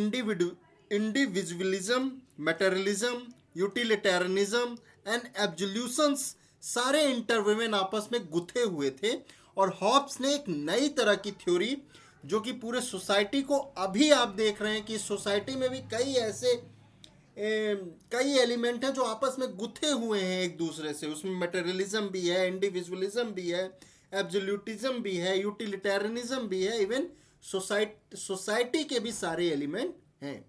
इंडिविजुअलिज्म, मटेरियलिज्म, यूटिलिटेरियनिज्म एंड एब्सोल्यूशंस सारे इंटरवेवन आपस में गुथे हुए थे। और हॉब्स ने एक नई तरह की थ्योरी, जो कि पूरे सोसाइटी को, अभी आप देख रहे हैं कि सोसाइटी में भी कई ऐसे कई एलिमेंट हैं जो आपस में गुथे हुए हैं एक दूसरे से। उसमें मटेरियलिज्म भी है, इंडिविजुअलिज्म भी है, एब्सोल्यूटिज्म भी है, यूटिलिटेरियनिज्म भी है, इवन सोसाइटी के भी सारे एलिमेंट हैं।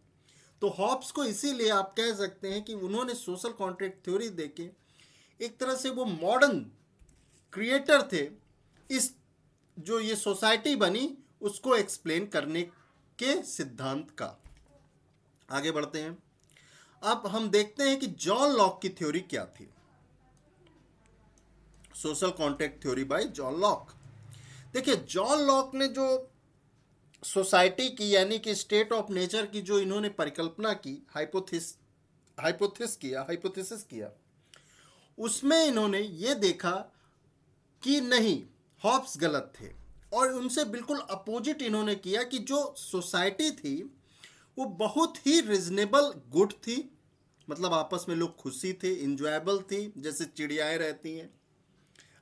तो हॉब्स को इसीलिए आप कह सकते हैं कि उन्होंने सोशल कॉन्ट्रैक्ट थ्योरी देके एक तरह से वो मॉडर्न क्रिएटर थे, इस जो ये सोसाइटी बनी उसको एक्सप्लेन करने के सिद्धांत का। आगे बढ़ते हैं। अब हम देखते हैं कि जॉन लॉक की थ्योरी क्या थी। Social contract theory by John Locke. देखिए, जॉन लॉक ने जो सोसाइटी की, यानी कि स्टेट ऑफ नेचर की जो इन्होंने परिकल्पना की, हाइपोथेसिस किया, उसमें इन्होंने ये देखा कि नहीं, हॉब्स गलत थे, और उनसे बिल्कुल अपोजिट इन्होंने किया कि जो सोसाइटी थी वो बहुत ही रिजनेबल गुड थी, मतलब आपस में लोग खुशी थे, इंजॉयबल थी, जैसे चिड़ियाएं रहती हैं।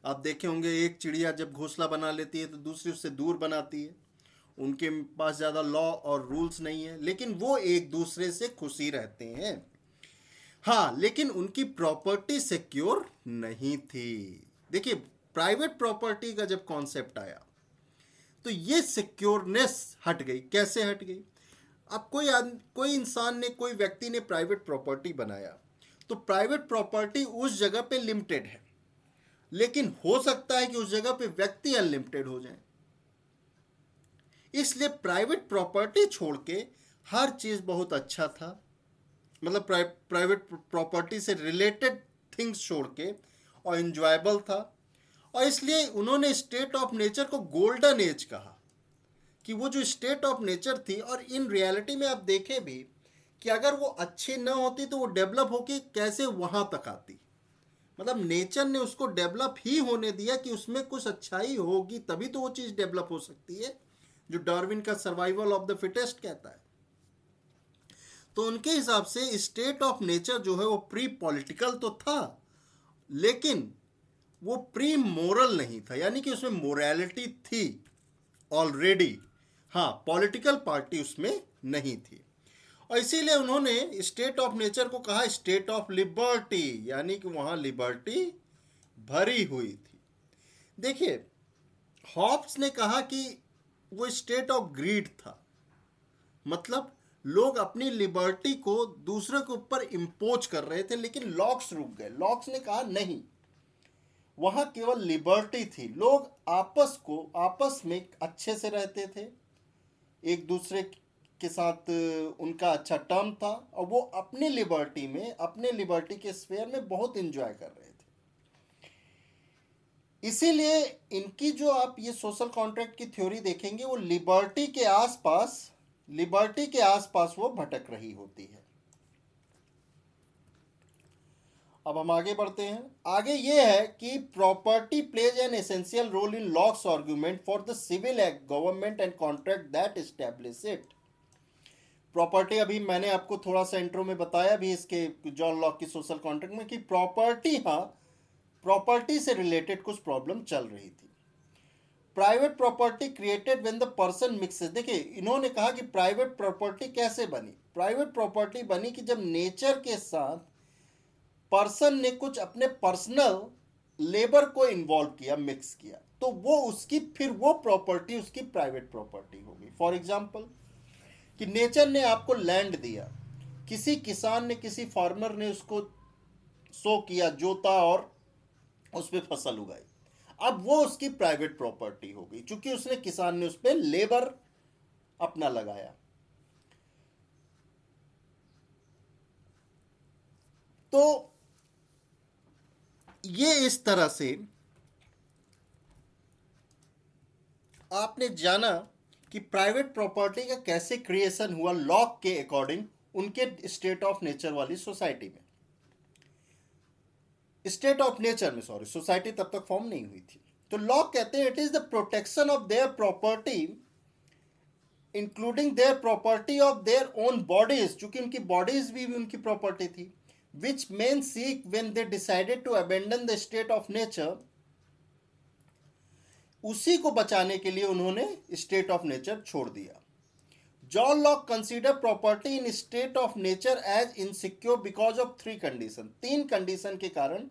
आप देखे होंगे एक चिड़िया जब घोंसला बना लेती है तो दूसरी उससे दूर बनाती है। उनके पास ज़्यादा लॉ और रूल्स नहीं है, लेकिन वो एक दूसरे से खुशी रहते हैं। हाँ, लेकिन उनकी प्रॉपर्टी सिक्योर नहीं थी। देखिए, प्राइवेट प्रॉपर्टी का जब कॉन्सेप्ट आया तो ये सिक्योरनेस हट गई। कैसे हट गई? अब कोई इंसान ने, कोई व्यक्ति ने प्राइवेट प्रॉपर्टी बनाया तो प्राइवेट प्रॉपर्टी उस जगह पे लिमिटेड है, लेकिन हो सकता है कि उस जगह पे व्यक्ति अनलिमिटेड हो जाए। इसलिए प्राइवेट प्रॉपर्टी छोड़ के हर चीज बहुत अच्छा था, मतलब प्राइवेट प्रॉपर्टी से रिलेटेड थिंग्स छोड़ के, और इंजॉयबल था। और इसलिए उन्होंने स्टेट ऑफ नेचर को गोल्डन एज कहा, कि वो जो स्टेट ऑफ नेचर थी, और इन रियलिटी में आप देखें भी कि अगर वो अच्छी न होती तो वो डेवलप होके कैसे वहां तक आती। मतलब नेचर ने उसको डेवलप ही होने दिया कि उसमें कुछ अच्छाई होगी, तभी तो वो चीज़ डेवलप हो सकती है, जो डार्विन का सर्वाइवल ऑफ द फिटेस्ट कहता है। तो उनके हिसाब से स्टेट ऑफ नेचर जो है वो प्री पॉलिटिकल तो था, लेकिन वो प्री मोरल नहीं था, यानी कि उसमें मोरालिटी थी ऑलरेडी। हाँ, पॉलिटिकल पार्टी उसमें नहीं थी। और इसीलिए उन्होंने स्टेट ऑफ नेचर को कहा स्टेट ऑफ लिबर्टी, यानी कि वहां लिबर्टी भरी हुई थी। देखिए, हॉब्स ने कहा कि वो स्टेट ऑफ ग्रीड था, मतलब लोग अपनी लिबर्टी को दूसरे के ऊपर इम्पोज कर रहे थे, लेकिन लॉक्स रुक गए। लॉक्स ने कहा नहीं, वहां केवल लिबर्टी थी, लोग आपस में अच्छे से रहते थे, एक दूसरे के साथ उनका अच्छा टर्म था, और वो अपनी लिबर्टी के स्फेयर में बहुत इंजॉय कर रहे थे। इसीलिए इनकी जो आप ये सोशल कॉन्ट्रैक्ट की थ्योरी देखेंगे, वो लिबर्टी के आसपास वो भटक रही होती है। अब हम आगे बढ़ते हैं। आगे ये है कि property plays an essential role in Locke's argument for the civil act, government and contract that establish it. Property, अभी मैंने आपको थोड़ा सा इंट्रो में बताया भी इसके जॉन लॉक की सोशल कॉन्ट्रैक्ट में, कि प्रॉपर्टी, हाँ, प्रॉपर्टी से रिलेटेड कुछ प्रॉब्लम चल रही थी। Private property created when the person mixes. देखिए, इन्होंने कहा कि प्राइवेट प्रॉपर्टी कैसे बनी। प्राइवेट प्रॉपर्टी बनी कि जब नेचर के साथ पर्सन ने कुछ अपने पर्सनल लेबर को इन्वॉल्व किया, मिक्स किया, तो वो प्रॉपर्टी उसकी प्राइवेट प्रॉपर्टी होगी। फॉर एग्जाम्पल, कि नेचर ने आपको लैंड दिया, किसी किसान ने, किसी फार्मर ने उसको सो किया, जोता और उस पर फसल उगाई, अब वो उसकी प्राइवेट प्रॉपर्टी हो गई, क्योंकि उसने, किसान ने उस पर लेबर अपना लगाया। तो ये इस तरह से आपने जाना कि प्राइवेट प्रॉपर्टी का कैसे क्रिएशन हुआ लॉक के अकॉर्डिंग, उनके स्टेट ऑफ नेचर वाली सोसाइटी में। स्टेट ऑफ नेचर में, सॉरी, सोसाइटी तब तक फॉर्म नहीं हुई थी। तो लॉक कहते हैं it is the protection of their property, including their property of their own bodies, चूंकि उनकी बॉडीज भी उनकी प्रॉपर्टी थी, which men seek when they decided to abandon the state of nature. उसी को बचाने के लिए उन्होंने स्टेट ऑफ नेचर छोड़ दिया। John Locke consider property in state of nature as insecure because of 3 condition. 3 condition के कारण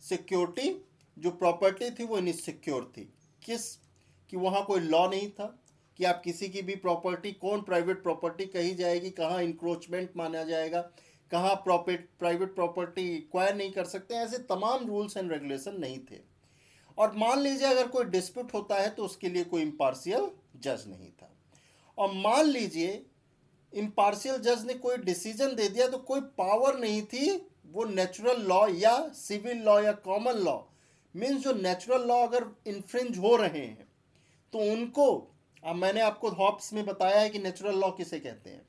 सिक्योरिटी, जो प्रॉपर्टी थी वो इनसिक्योर थी। कि वहाँ कोई लॉ नहीं था कि आप किसी की भी प्रॉपर्टी, कौन प्राइवेट प्रॉपर्टी कही जाएगी, कहाँ इंक्रोचमेंट माना जाएगा, कहाँ प्राइवेट प्रॉपर्टी एक्वायर नहीं कर सकते, ऐसे तमाम रूल्स एंड रेगुलेशन नहीं थे। और मान लीजिए अगर कोई डिस्प्यूट होता है तो उसके लिए कोई इम्पार्शियल जज नहीं था। और मान लीजिए इम्पार्शियल जज ने कोई डिसीजन दे दिया तो कोई पावर नहीं थी, वो नेचुरल लॉ या सिविल लॉ या कॉमन लॉ, मीन्स जो नेचुरल लॉ अगर इन्फ्रिंज हो रहे हैं तो उनको, अब मैंने आपको हॉब्स में बताया है कि नेचुरल लॉ किसे कहते हैं,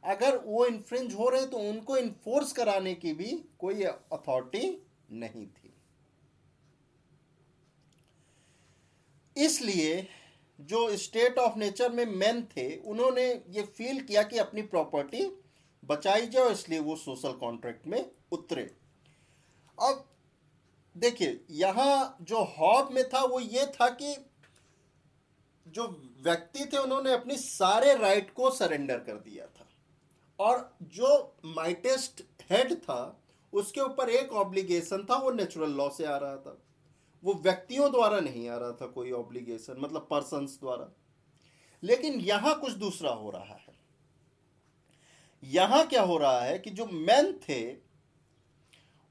अगर वो इन्फ्रिंज हो रहे हैं तो उनको इन्फोर्स कराने की भी कोई अथॉरिटी नहीं थी। इसलिए जो स्टेट ऑफ नेचर में मैन थे उन्होंने ये फील किया कि अपनी प्रॉपर्टी बचाई जाए, इसलिए वो सोशल कॉन्ट्रैक्ट में उतरे। अब देखिए, यहाँ जो हॉब में था वो ये था कि जो व्यक्ति थे उन्होंने अपनी सारे राइट को सरेंडर कर दिया था, और जो माइटेस्ट हेड था उसके ऊपर एक ऑब्लिगेशन था, वो नेचुरल लॉ से आ रहा था, वो व्यक्तियों द्वारा नहीं आ रहा था कोई ऑब्लिगेशन, मतलब पर्सन्स द्वारा। लेकिन यहां कुछ दूसरा हो रहा है। यहां क्या हो रहा है कि जो मैन थे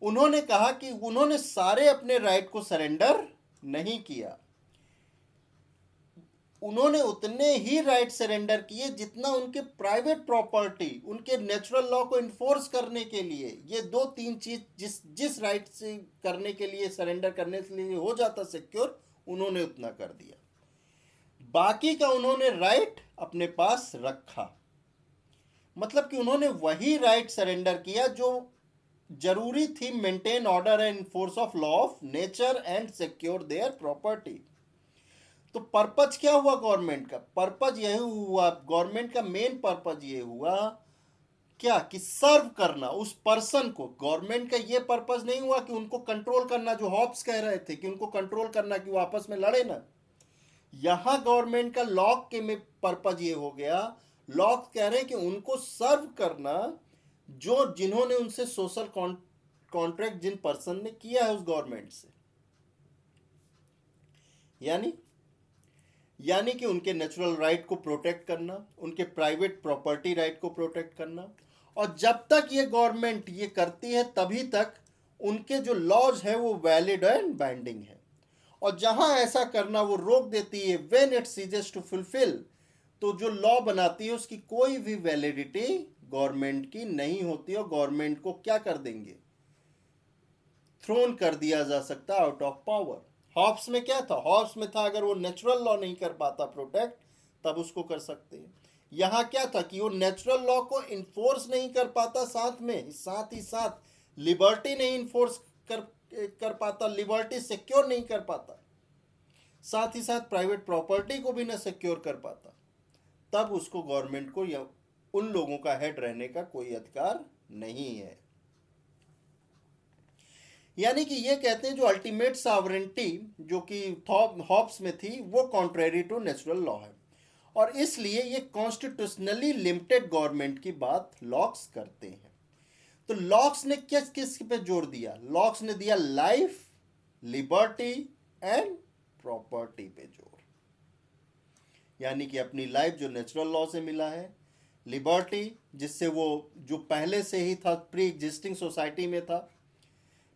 उन्होंने कहा कि उन्होंने सारे अपने राइट को सरेंडर नहीं किया, उन्होंने उतने ही राइट सरेंडर किए जितना उनके प्राइवेट प्रॉपर्टी, उनके नेचुरल लॉ को इन्फोर्स करने के लिए, ये दो तीन चीज जिस जिस राइट से करने के लिए, सरेंडर करने के लिए हो जाता सिक्योर, उन्होंने उतना कर दिया। बाकी का उन्होंने राइट अपने पास रखा, मतलब कि उन्होंने वही राइट सरेंडर किया जो जरूरी थी, maintain order and force of law of nature and secure their property. तो पर्पज क्या हुआ गवर्नमेंट का? पर्पज यही हुआ, गवर्नमेंट का मेन पर्पज ये हुआ क्या कि सर्व करना उस पर्सन को। गवर्नमेंट का ये पर्पज नहीं हुआ कि उनको कंट्रोल करना, जो हॉब्स कह रहे थे कि उनको कंट्रोल करना कि वो आपस में लड़े ना। यहां गवर्नमेंट का लॉक के में पर्पज ये हो गया, लॉक कह रहे हैं कि उनको सर्व करना, जो जिन्होंने उनसे सोशल कॉन्ट्रैक्ट जिन पर्सन ने किया है उस गवर्नमेंट से, यानी यानी कि उनके नेचुरल राइट को प्रोटेक्ट करना, उनके प्राइवेट प्रॉपर्टी राइट को प्रोटेक्ट करना। और जब तक ये गवर्नमेंट ये करती है तभी तक उनके जो लॉज है वो वैलिड एंड बाइंडिंग है। और जहां ऐसा करना वो रोक देती है, when it ceases to fulfil, तो जो लॉ बनाती है उसकी कोई भी वैलिडिटी गवर्नमेंट की नहीं होती, और गवर्नमेंट को क्या कर देंगे, थ्रोन कर दिया जा सकता, आउट ऑफ पावर। हॉब्स में क्या था? हॉब्स में था अगर वो नेचुरल लॉ नहीं कर पाता प्रोटेक्ट, तब उसको कर सकते हैं। यहाँ क्या था कि वो नेचुरल लॉ को इन्फोर्स नहीं कर पाता, साथ ही साथ लिबर्टी नहीं इन्फोर्स कर पाता, लिबर्टी सिक्योर नहीं कर पाता, साथ ही साथ प्राइवेट प्रॉपर्टी को भी ना सिक्योर कर पाता, तब उसको गवर्नमेंट को या उन लोगों का हेड रहने का कोई अधिकार नहीं है। यानी कि ये कहते हैं जो अल्टीमेट सॉवरेंटी जो कि हॉब्स में थी वो कॉन्ट्रेरी टू नेचुरल लॉ है, और इसलिए ये कॉन्स्टिट्यूशनली लिमिटेड गवर्नमेंट की बात लॉक्स करते हैं। तो लॉक्स ने किस किस पे जोर दिया? लॉक्स ने दिया लाइफ, लिबर्टी एंड प्रॉपर्टी पे जोर, यानी कि अपनी लाइफ जो नेचुरल लॉ से मिला है, लिबर्टी जिससे वो जो पहले से ही था, प्री एग्जिस्टिंग सोसाइटी में था,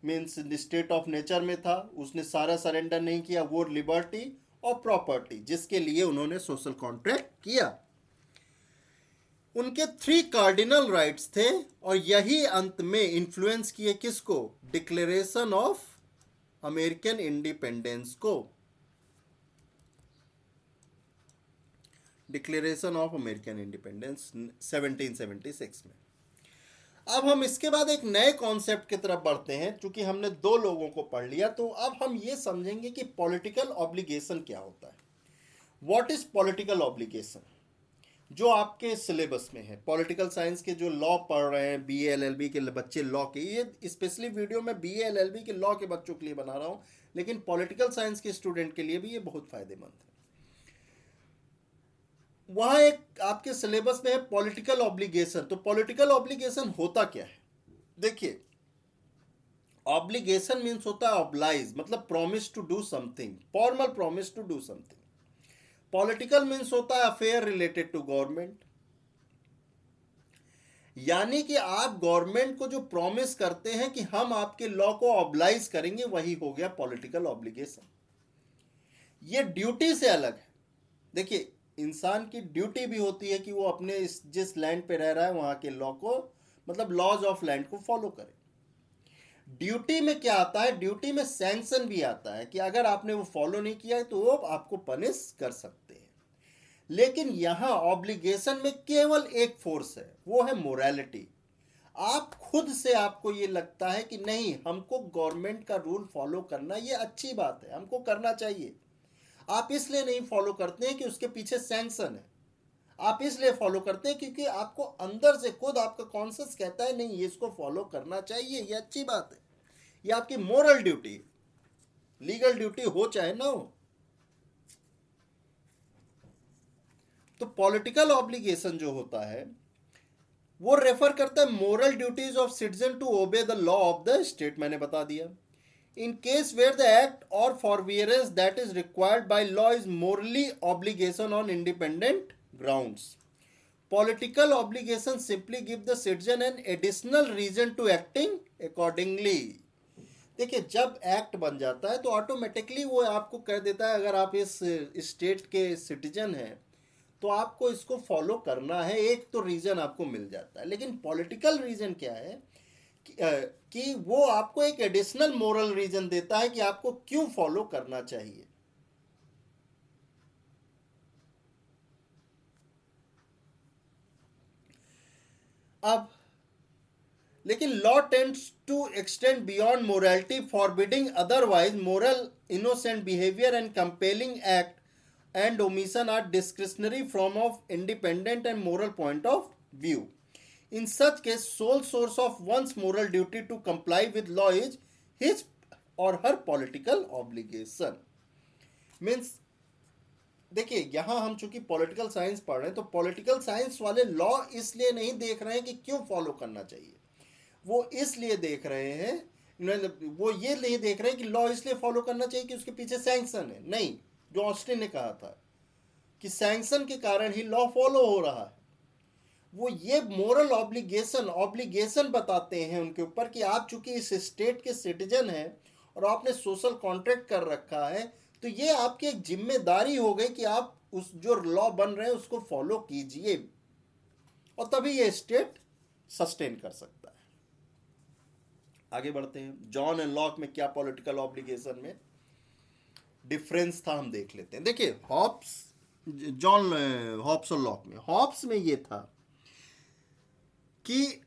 मीन्स स्टेट ऑफ नेचर में था, उसने सारा सरेंडर नहीं किया, वो लिबर्टी, और प्रॉपर्टी जिसके लिए उन्होंने सोशल कॉन्ट्रैक्ट किया। उनके 3 कार्डिनल राइट्स थे, और यही अंत में इन्फ्लुएंस किए किसको? डिक्लेरेशन ऑफ अमेरिकन इंडिपेंडेंस को, डिक्लेरेशन ऑफ अमेरिकन इंडिपेंडेंस 1776 में। अब हम इसके बाद एक नए कॉन्सेप्ट की तरफ बढ़ते हैं। चूंकि हमने 2 लोगों को पढ़ लिया, तो अब हम ये समझेंगे कि पॉलिटिकल ऑब्लिगेशन क्या होता है। व्हाट इज पॉलिटिकल ऑब्लिगेशन, जो आपके सिलेबस में है। पॉलिटिकल साइंस के जो लॉ पढ़ रहे हैं, बीए एलएलबी के बच्चे, लॉ के, ये स्पेशली वीडियो में बीए एलएलबी के लॉ के बच्चों के लिए बना रहा हूँ, लेकिन पॉलिटिकल साइंस के स्टूडेंट के लिए भी ये बहुत फायदेमंद है। वहाँ एक आपके सिलेबस में है पॉलिटिकल ऑब्लिगेशन। तो पॉलिटिकल ऑब्लिगेशन होता क्या है? देखिए, ऑब्लिगेशन मीन्स होता है ऑब्लाइज, मतलब promise to do something, formal promise to do something. Political means होता है अफेयर रिलेटेड टू गवर्नमेंट, यानी कि आप गवर्नमेंट को जो प्रॉमिस करते हैं कि हम आपके लॉ को ऑब्लाइज करेंगे, वही हो गया पॉलिटिकल ऑब्लिगेशन। ये ड्यूटी से अलग है। देखिए, इंसान की ड्यूटी भी होती है कि वो अपने जिस लैंड पे रह रहा है वहां के लॉ को, मतलब लॉज ऑफ लैंड को फॉलो करे। ड्यूटी में क्या आता है? ड्यूटी में सैंक्शन भी आता है कि अगर आपने वो फॉलो नहीं किया है तो वो आपको पनिश कर सकते हैं। लेकिन यहां ऑब्लिगेशन में केवल एक फोर्स है, वो है मोरालिटी। आप खुद से, आपको ये लगता है कि नहीं, हमको गवर्नमेंट का रूल फॉलो करना ये अच्छी बात है, हमको करना चाहिए। आप इसलिए नहीं फॉलो करते हैं कि उसके पीछे सैंक्शन है, आप इसलिए फॉलो करते हैं क्योंकि आपको अंदर से खुद आपका कॉन्शियस कहता है नहीं ये इसको फॉलो करना चाहिए, ये अच्छी बात है, ये आपकी मोरल ड्यूटी, लीगल ड्यूटी हो चाहे ना हो। तो पॉलिटिकल ऑब्लिगेशन जो होता है वो रेफर करता है moral duties of citizen to obey the law of the state, मैंने बता दिया। In case where the act or forbearance that is required by law is morally obligation on independent grounds, political obligation simply give the citizen an additional reason to acting accordingly. देखिए जब act बन जाता है तो automatically वो आपको कह देता है अगर आप इस स्टेट के सिटीजन हैं तो आपको इसको फॉलो करना है, एक तो रीजन आपको मिल जाता है। लेकिन पॉलिटिकल रीजन क्या है कि वो आपको एक एडिशनल मोरल रीजन देता है कि आपको क्यों फॉलो करना चाहिए। अब लेकिन law tends to extend beyond morality, forbidding otherwise moral innocent behaviour and compelling act and omission are discretionary from of independent and moral point of view. In such case, sole source of one's moral duty to comply with law is his or her political obligation. Means देखिए यहाँ हम चूंकि political science पढ़ रहे हैं तो political science वाले law इसलिए नहीं देख रहे हैं कि क्यों फॉलो करना चाहिए, वो इसलिए देख रहे हैं, वो ये नहीं देख रहे हैं कि लॉ इसलिए फॉलो करना चाहिए कि उसके पीछे सैंक्शन है। नहीं, जो ऑस्टिन ने कहा था कि सैंक्शन के कारण ही लॉ फॉलो हो रहा है, वो ये मोरल ऑब्लिगेशन बताते हैं उनके ऊपर कि आप चूंकि इस स्टेट के सिटीजन हैं और आपने सोशल कॉन्ट्रैक्ट कर रखा है तो ये आपकी एक जिम्मेदारी हो गई कि आप उस जो लॉ बन रहे हैं उसको फॉलो कीजिए और तभी ये स्टेट सस्टेन कर सकता है। आगे बढ़ते हैं। जॉन एंड लॉक में क्या पॉलिटिकल ऑब्लिगेशन में डिफरेंस था हम देख लेते हैं। देखिए जॉन हॉब्स और लॉक में, हॉब्स में ये था कि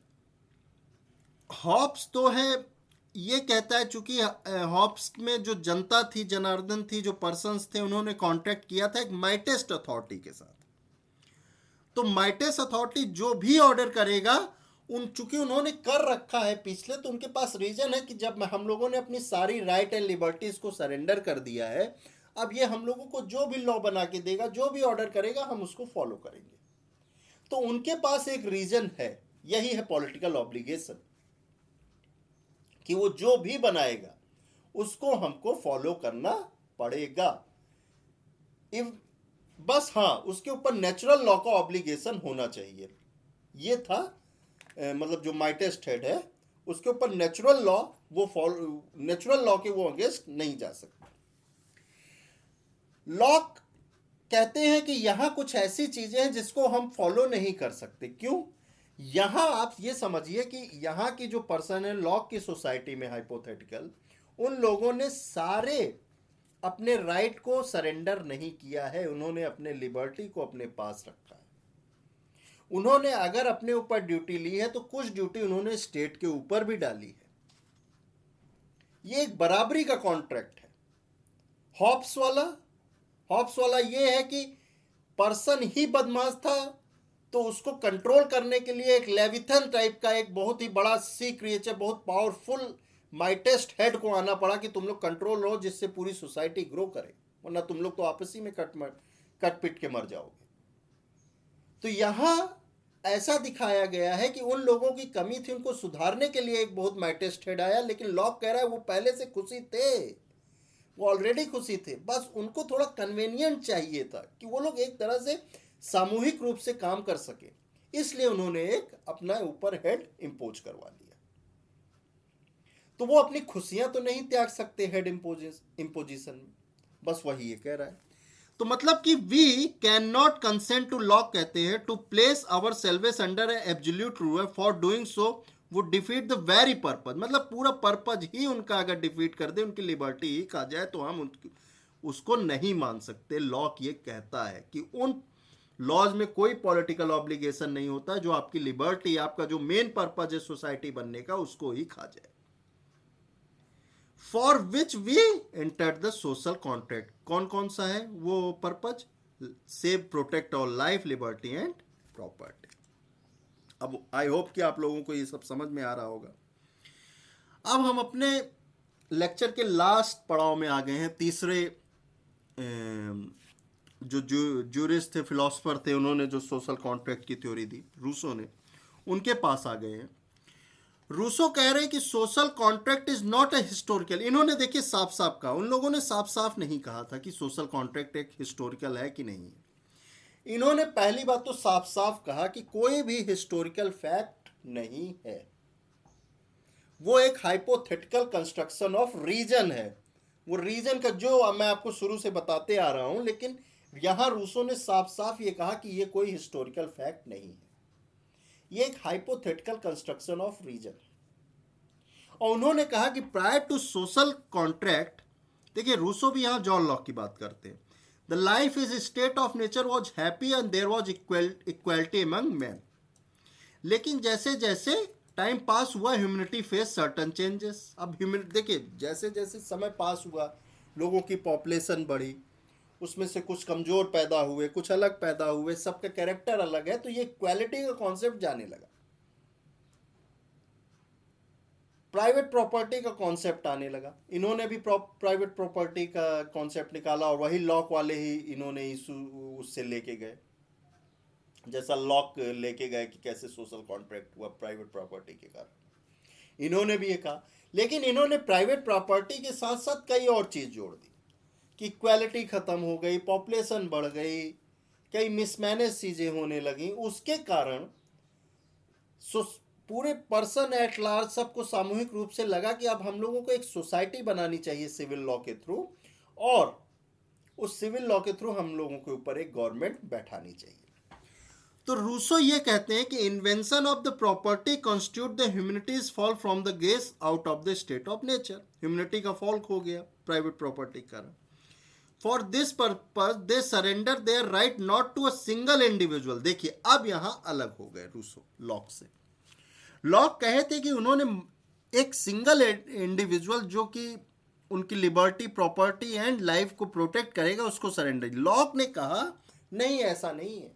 हॉब्स तो है ये कहता है चूंकि हॉब्स में जो जनता थी, जनार्दन थी, जो पर्सन्स थे, उन्होंने कॉन्ट्रैक्ट किया था एक माइटेस्ट अथॉरिटी के साथ। तो माइटेस्ट अथॉरिटी जो भी ऑर्डर करेगा चूंकि उन्होंने कर रखा है पिछले, तो उनके पास रीजन है कि जब हम लोगों ने अपनी सारी राइट एंड लिबर्टीज को सरेंडर कर दिया है, अब ये हम लोगों को जो भी लॉ बना के देगा, जो भी ऑर्डर करेगा, हम उसको फॉलो करेंगे। तो उनके पास एक रीजन है, यही है पॉलिटिकल ऑब्लिगेशन, कि वो जो भी बनाएगा उसको हमको फॉलो करना पड़ेगा। बस हाँ, उसके ऊपर नेचुरल लॉ का ऑब्लिगेशन होना चाहिए। ये था मतलब जो माइटेस्ट हेड है उसके ऊपर नेचुरल लॉ, वो नेचुरल लॉ के वो अगेंस्ट नहीं जा सकते। लॉक कहते हैं कि यहां कुछ ऐसी चीजें हैं जिसको हम फॉलो नहीं कर सकते। क्यों? यहां आप ये समझिए कि यहां की जो पर्सन है लॉक की सोसाइटी में, हाइपोथेटिकल, उन लोगों ने सारे अपने राइट को सरेंडर नहीं किया है, उन्होंने अपने लिबर्टी को अपने पास रखा है। उन्होंने अगर अपने ऊपर ड्यूटी ली है तो कुछ ड्यूटी उन्होंने स्टेट के ऊपर भी डाली है। ये एक बराबरी का कॉन्ट्रैक्ट है। हॉब्स वाला ये है कि पर्सन ही बदमाश था तो उसको कंट्रोल करने के लिए एक लेविथन टाइप का एक बहुत ही बड़ा सी क्रिएचर, बहुत पावरफुल माइटेस्ट हेड को आना पड़ा कि तुम लोग कंट्रोल रहो जिससे पूरी सोसाइटी ग्रो करे, वरना तुम लोग तो आपसी में कट पिट के मर जाओगे। तो यहां ऐसा दिखाया गया है कि उन लोगों की कमी थी, उनको सुधारने के लिए एक बहुत माइटेस्ट हेड आया। लेकिन लॉक कह रहा है वो पहले से खुशी थे, वो ऑलरेडी खुशी थे, बस उनको थोड़ा कन्वीनियंट चाहिए था कि वो लोग एक तरह से सामूहिक रूप से काम कर सके, इसलिए उन्होंने एक अपना ऊपर हेड इंपोज करवा दिया। तो वो अपनी खुशियां तो नहीं त्याग सकते हेड इंपोजिशन में, बस वही ये कह रहा है। तो मतलब कि we can not consent to Locke, कहते हैं, to place ourselves under absolute rule, for doing so would defeat the very purpose. मतलब पूरा पर्पज ही उनका अगर डिफीट कर दे, उनकी लिबर्टी ही खा जाए, तो हम उसको नहीं मान सकते। लॉक ये कहता है कि उन लॉज में कोई पॉलिटिकल ऑब्लिगेशन नहीं होता जो आपकी लिबर्टी, आपका जो मेन पर्पज है सोसाइटी बनने का, उसको ही खा जाए। For which we enter the social contract. कौन कौन सा है वो पर्पज? सेव, प्रोटेक्ट और लाइफ, लिबर्टी एंड प्रॉपर्टी। अब आई होप कि आप लोगों को ये सब समझ में आ रहा होगा। अब हम अपने लेक्चर के लास्ट पड़ाव में आ गए हैं। तीसरे जो जूरिस्ट थे, फिलोसफर थे, उन्होंने जो सोशल कॉन्ट्रैक्ट की थ्योरी दी, रूसो ने, उनके पास आ गए हैं। रूसो कह रहे हैं कि social contract is not a historical. इन्होंने देखिए साफ साफ कहा, उन लोगों ने साफ साफ नहीं कहा था कि सोशल कॉन्ट्रैक्ट एक हिस्टोरिकल है कि नहीं है। इन्होंने पहली बात तो साफ साफ कहा कि कोई भी हिस्टोरिकल फैक्ट नहीं है, वो एक हाइपोथेटिकल कंस्ट्रक्शन ऑफ रीजन है। वो रीजन का जो मैं आपको शुरू से बताते आ रहा हूं, लेकिन यहां रूसो ने साफ साफ ये कहा कि ये कोई हिस्टोरिकल फैक्ट नहीं है, ये एक हाइपोथेटिकल कंस्ट्रक्शन ऑफ रीजन। और उन्होंने कहा कि प्रायर टू सोशल कॉन्ट्रैक्ट, देखिए रूसो भी यहां जॉन लॉक की बात करते हैं, the life is state of nature was happy and there was equality among man. लेकिन जैसे जैसे टाइम पास हुआ, ह्यूमैनिटी फेस सर्टन चेंजेस। अब ह्यूमैनिटी देखिए, जैसे जैसे समय पास हुआ, लोगों की पॉपुलेशन बढ़ी, उसमें से कुछ कमज़ोर पैदा हुए, कुछ अलग पैदा हुए, सबका कैरेक्टर अलग है, तो ये क्वालिटी का कॉन्सेप्ट जाने लगा, प्राइवेट प्रॉपर्टी का कॉन्सेप्ट आने लगा। इन्होंने भी प्राइवेट प्रॉपर्टी का कॉन्सेप्ट निकाला और वही लॉक वाले ही इन्होंने इशू उससे लेके गए, जैसा लॉक लेके गए कि कैसे सोशल कॉन्ट्रैक्ट हुआ प्राइवेट प्रॉपर्टी के कारण, इन्होंने भी ये कहा। लेकिन इन्होंने प्राइवेट प्रॉपर्टी के साथ साथ कई और चीज़ जोड़ दी कि इक्वालिटी ख़त्म हो गई, पॉपुलेशन बढ़ गई, कई मिसमैनेज चीज़ें होने लगी। उसके कारण पूरे पर्सन एट लार्ज सबको सामूहिक रूप से लगा कि अब हम लोगों को एक सोसाइटी बनानी चाहिए सिविल लॉ के थ्रू, और उस सिविल लॉ के थ्रू हम लोगों के ऊपर एक गवर्नमेंट बैठानी चाहिए। तो रूसो ये कहते हैं कि invention of the property constitute the humanities fall from the guess out of the state of nature. Humanity का फॉल हो गया प्राइवेट प्रॉपर्टी के कारण। For this purpose they surrender their right not to a single individual. देखिए अब यहां अलग हो गए रूसो लॉक से। लॉक कहे थे कि उन्होंने एक सिंगल इंडिविजुअल जो कि उनकी लिबर्टी, प्रॉपर्टी एंड लाइफ को प्रोटेक्ट करेगा, उसको सरेंडर। लॉक ने कहा नहीं, ऐसा नहीं है।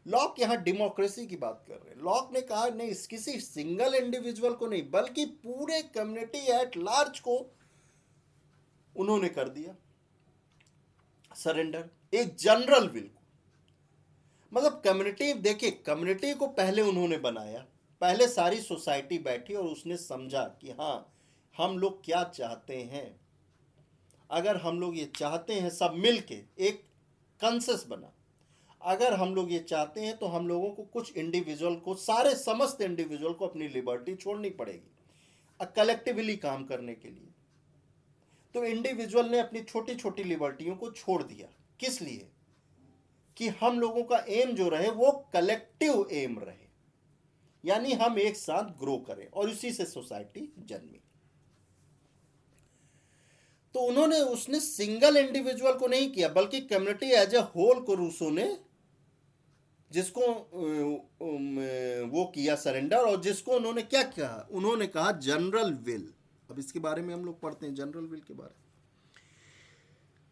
लॉक यहाँ डेमोक्रेसी की बात कर रहे हैं। लॉक ने कहा नहीं, किसी सिंगल इंडिविजुअल को नहीं, बल्कि पूरे कम्युनिटी एट लार्ज को उन्होंने कर दिया सरेंडर, एक जनरल विल को। मतलब कम्युनिटी, देखिए कम्युनिटी को पहले उन्होंने बनाया, पहले सारी सोसाइटी बैठी और उसने समझा कि हाँ हम लोग क्या चाहते हैं। अगर हम लोग ये चाहते हैं, सब मिलके एक कंसेंसस बना, अगर हम लोग ये चाहते हैं तो हम लोगों को कुछ इंडिविजुअल को, सारे समस्त इंडिविजुअल को अपनी लिबर्टी छोड़नी पड़ेगी कलेक्टिवली काम करने के लिए। तो इंडिविजुअल ने अपनी छोटी छोटी लिबर्टियों को छोड़ दिया। किस लिए? कि हम लोगों का एम जो रहे वो कलेक्टिव एम रहे, यानी हम एक साथ ग्रो करें, और इसी से सोसाइटी जन्मी। तो उन्होंने, उसने सिंगल इंडिविजुअल को नहीं किया, बल्कि कम्युनिटी एज ए होल को रूसो ने, जिसको वो किया सरेंडर, और जिसको उन्होंने क्या कहा, उन्होंने कहा जनरल विल। अब इसके बारे में हम लोग पढ़ते हैं, जनरल विल के बारे में।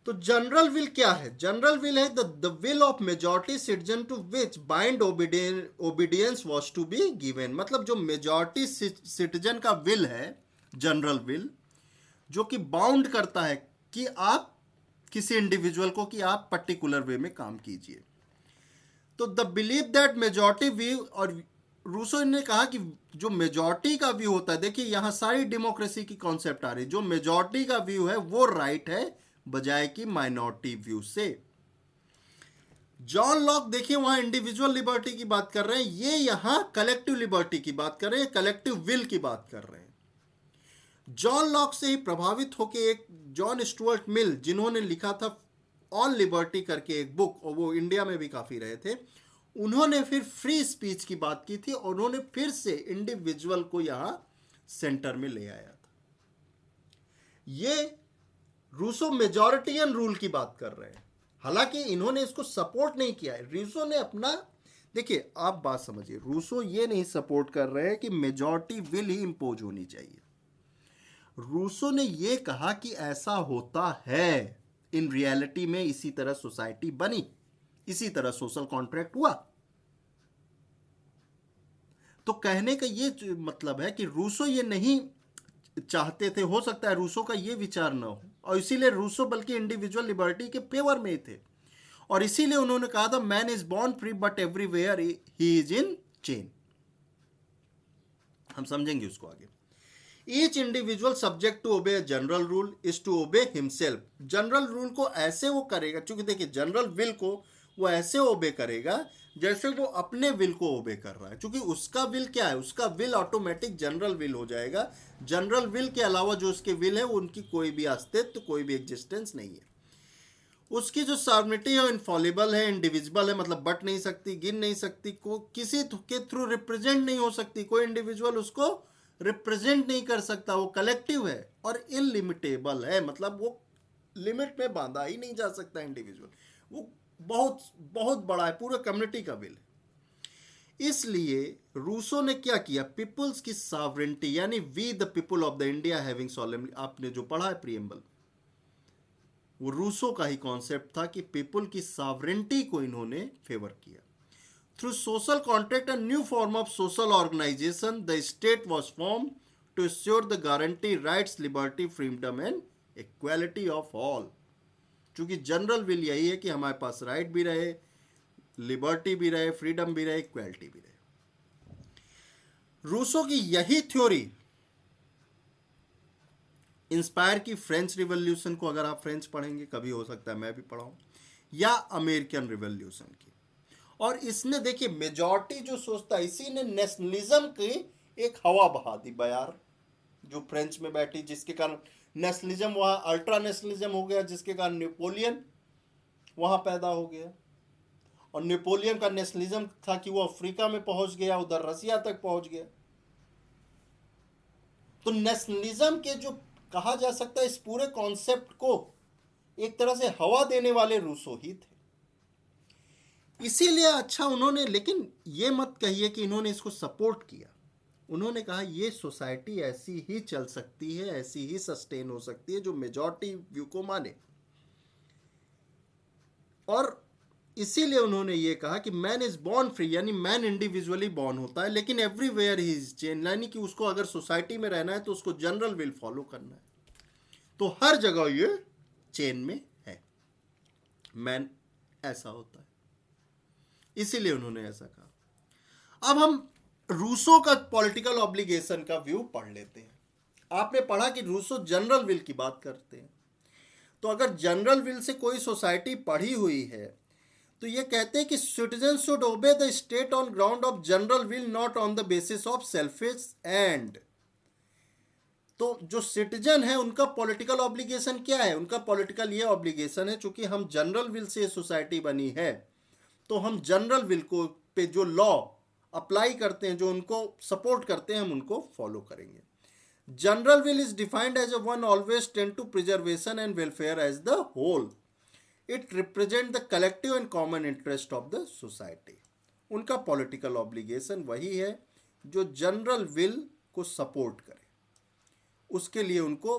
तो जनरल विल क्या है? जनरल विल है the will of majority citizen to which bind obedience was to be given. मतलब जो मेजॉरिटी सिटीजन का विल है, जनरल विल, जो कि बाउंड करता है कि आप किसी इंडिविजुअल को कि आप पर्टिकुलर वे में काम कीजिए। तो the believe that majority view, और रूसो ने कहा कि जो मेजॉरिटी का व्यू होता है, देखिए यहां सारी डेमोक्रेसी की कॉन्सेप्ट आ रही है, जो मेजॉरिटी का व्यू है वो राइट है बजाय कि माइनॉरिटी व्यू से। जॉन लॉक देखिए वहां इंडिविजुअल लिबर्टी की बात कर रहे हैं, ये यहां कलेक्टिव लिबर्टी की बात कर रहे हैं, कलेक्टिव विल की बात कर रहे हैं। जॉन लॉक से ही प्रभावित होकर एक जॉन स्टुअर्ट मिल, जिन्होंने लिखा था ऑन लिबर्टी करके एक बुक, और वो इंडिया में भी काफी रहे थे, उन्होंने फिर फ्री स्पीच की बात की थी, और उन्होंने फिर से इंडिविजुअल को यहां सेंटर में ले आया था। ये रूसो मेजॉरिटियन रूल की बात कर रहे हैं, हालांकि इन्होंने इसको सपोर्ट नहीं किया है। रूसो ने अपना, देखिए आप बात समझिए, रूसो ये नहीं सपोर्ट कर रहे हैं कि मेजॉरिटी विल ही इंपोज होनी चाहिए। रूसो ने ये कहा कि ऐसा होता है, इन रियलिटी में इसी तरह सोसाइटी बनी, इसी तरह सोशल कॉन्ट्रैक्ट हुआ। तो कहने का ये मतलब है कि रूसो ये नहीं चाहते थे, हो सकता है रूसो का ये विचार ना हो, और इसीलिए रूसो बल्कि इंडिविजुअल लिबर्टी के फेवर में ही थे, और इसीलिए उन्होंने कहा था man is born free but everywhere he is in chain. हम समझेंगे उसको आगे। Each individual subject to obey general rule is to obey himself. General rule को ऐसे वो करेगा, क्योंकि देखिए जनरल विल को वो ऐसे ओबे करेगा जैसे वो अपने विल को ओबे कर रहा है, क्योंकि उसका विल क्या है, उसका विल ऑटोमेटिक जनरल विल हो जाएगा। जनरल विल के अलावा जो उसके विल है उनकी कोई भी अस्तित्व, कोई भी एग्जिस्टेंस नहीं है। उसकी जो सॉवरेनिटी है इनफॉलिबल है, इंडिविजिबल है, मतलब बट नहीं सकती, गिन नहीं सकती, को किसी के थ्रू रिप्रेजेंट नहीं हो सकती, कोई इंडिविजुअल उसको रिप्रेजेंट नहीं कर सकता, वो कलेक्टिव है, और इनलिमिटेबल है, मतलब वो लिमिट में बांधा ही नहीं जा सकता इंडिविजुअल, वो बहुत बहुत बड़ा है, पूरे कम्युनिटी का विल है। इसलिए रूसो ने क्या किया, पीपुल्स की सॉवरेनिटी, यानी we the people of the India having solemnly, आपने जो पढ़ा है प्रीएम्बल, वो रूसो का ही कॉन्सेप्ट था कि पीपल की सॉवरेनिटी को इन्होंने फेवर किया। Through social contract and new form of social organisation the state was form to assure the guarantee rights, liberty, freedom and equality of all. क्योंकि जनरल विल यही है कि हमारे पास राइट भी रहे, लिबर्टी भी रहे, फ्रीडम भी रहे, इक्वालिटी भी रहे। रूसो की यही थ्योरी इंस्पायर की फ्रेंच रिवॉल्यूशन को, अगर आप फ्रेंच पढ़ेंगे, कभी हो सकता है मैं भी पढ़ाऊं, या अमेरिकन रिवॉल्यूशन की। और इसने देखिए मेजॉरिटी जो सोचता है, इसी ने नेशनलिज्म की एक हवा बहा दी बयार, जो फ्रेंच में बैठी, जिसके कारण नेशनलिज्म वहाँ अल्ट्रा नेशनलिज्म हो गया, जिसके कारण नेपोलियन वहाँ पैदा हो गया। और नेपोलियन का नेशनलिज्म था कि वो अफ्रीका में पहुंच गया, उधर रसिया तक पहुंच गया। तो नेशनलिज्म के जो कहा जा सकता है इस पूरे कॉन्सेप्ट को एक तरह से हवा देने वाले रूसो ही थे। इसीलिए अच्छा उन्होंने, लेकिन ये मत कहिए कि इन्होंने इसको सपोर्ट किया। उन्होंने कहा ये सोसाइटी ऐसी ही चल सकती है, ऐसी ही सस्टेन हो सकती है जो मेजॉरिटी व्यू को माने। और इसीलिए उन्होंने ये कहा कि मैन इज बॉर्न फ्री, यानी मैन इंडिविजुअली बॉर्न होता है, लेकिन एवरीवेयर ही इज चेन, यानी कि उसको अगर सोसाइटी में रहना है तो उसको जनरल विल फॉलो करना है, तो हर जगह ये चेन में है, मैन ऐसा होता है। इसीलिए उन्होंने ऐसा कहा। अब हम रूसो का पॉलिटिकल ऑब्लिगेशन का व्यू पढ़ लेते हैं। आपने पढ़ा कि रूसो जनरल विल की बात करते हैं, तो अगर जनरल विल से कोई सोसाइटी पढ़ी हुई है तो ये कहते हैं कि citizen should obey the state on ground of general will, not on the basis of selfish and. तो जो सिटीजन है उनका पॉलिटिकल ऑब्लिगेशन क्या है, उनका पॉलिटिकल ये ऑब्लिगेशन है, चूंकि हम जनरल विल से सोसाइटी बनी है तो हम जनरल विल को पे जो लॉ अप्लाई करते हैं, जो उनको सपोर्ट करते हैं, हम उनको फॉलो करेंगे। General will is defined as a one always tend to preservation and welfare as the whole. It represent the collective and common interest of the society. उनका पॉलिटिकल ऑब्लिगेशन वही है जो जनरल विल को support करे, उसके लिए उनको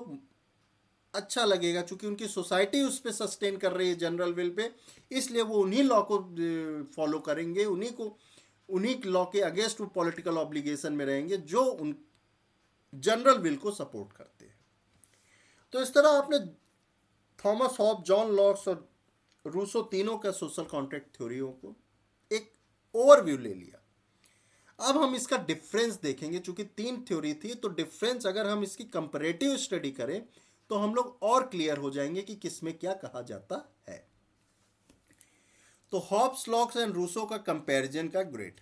अच्छा लगेगा, क्योंकि उनकी सोसाइटी उस पर सस्टेन कर रही है जनरल विल पे, इसलिए वो उन्हीं लॉ को फॉलो करेंगे, उन्हीं लॉ के अगेंस्ट वो पॉलिटिकल ऑब्लिगेशन में रहेंगे जो उन जनरल विल को सपोर्ट करते हैं। तो इस तरह आपने थॉमस हॉब, जॉन लॉक्स और रूसो तीनों का सोशल कॉन्ट्रैक्ट थ्योरियों को एक ओवरव्यू ले लिया। अब हम इसका डिफरेंस देखेंगे, चूंकि 3 थ्योरी थी, तो डिफरेंस अगर हम इसकी कंपैरेटिव स्टडी करें तो हम लोग और क्लियर हो जाएंगे कि किसमें क्या कहा जाता है। तो हॉब्स, लॉक्स एंड रूसो का कंपैरिजन का ग्रेड,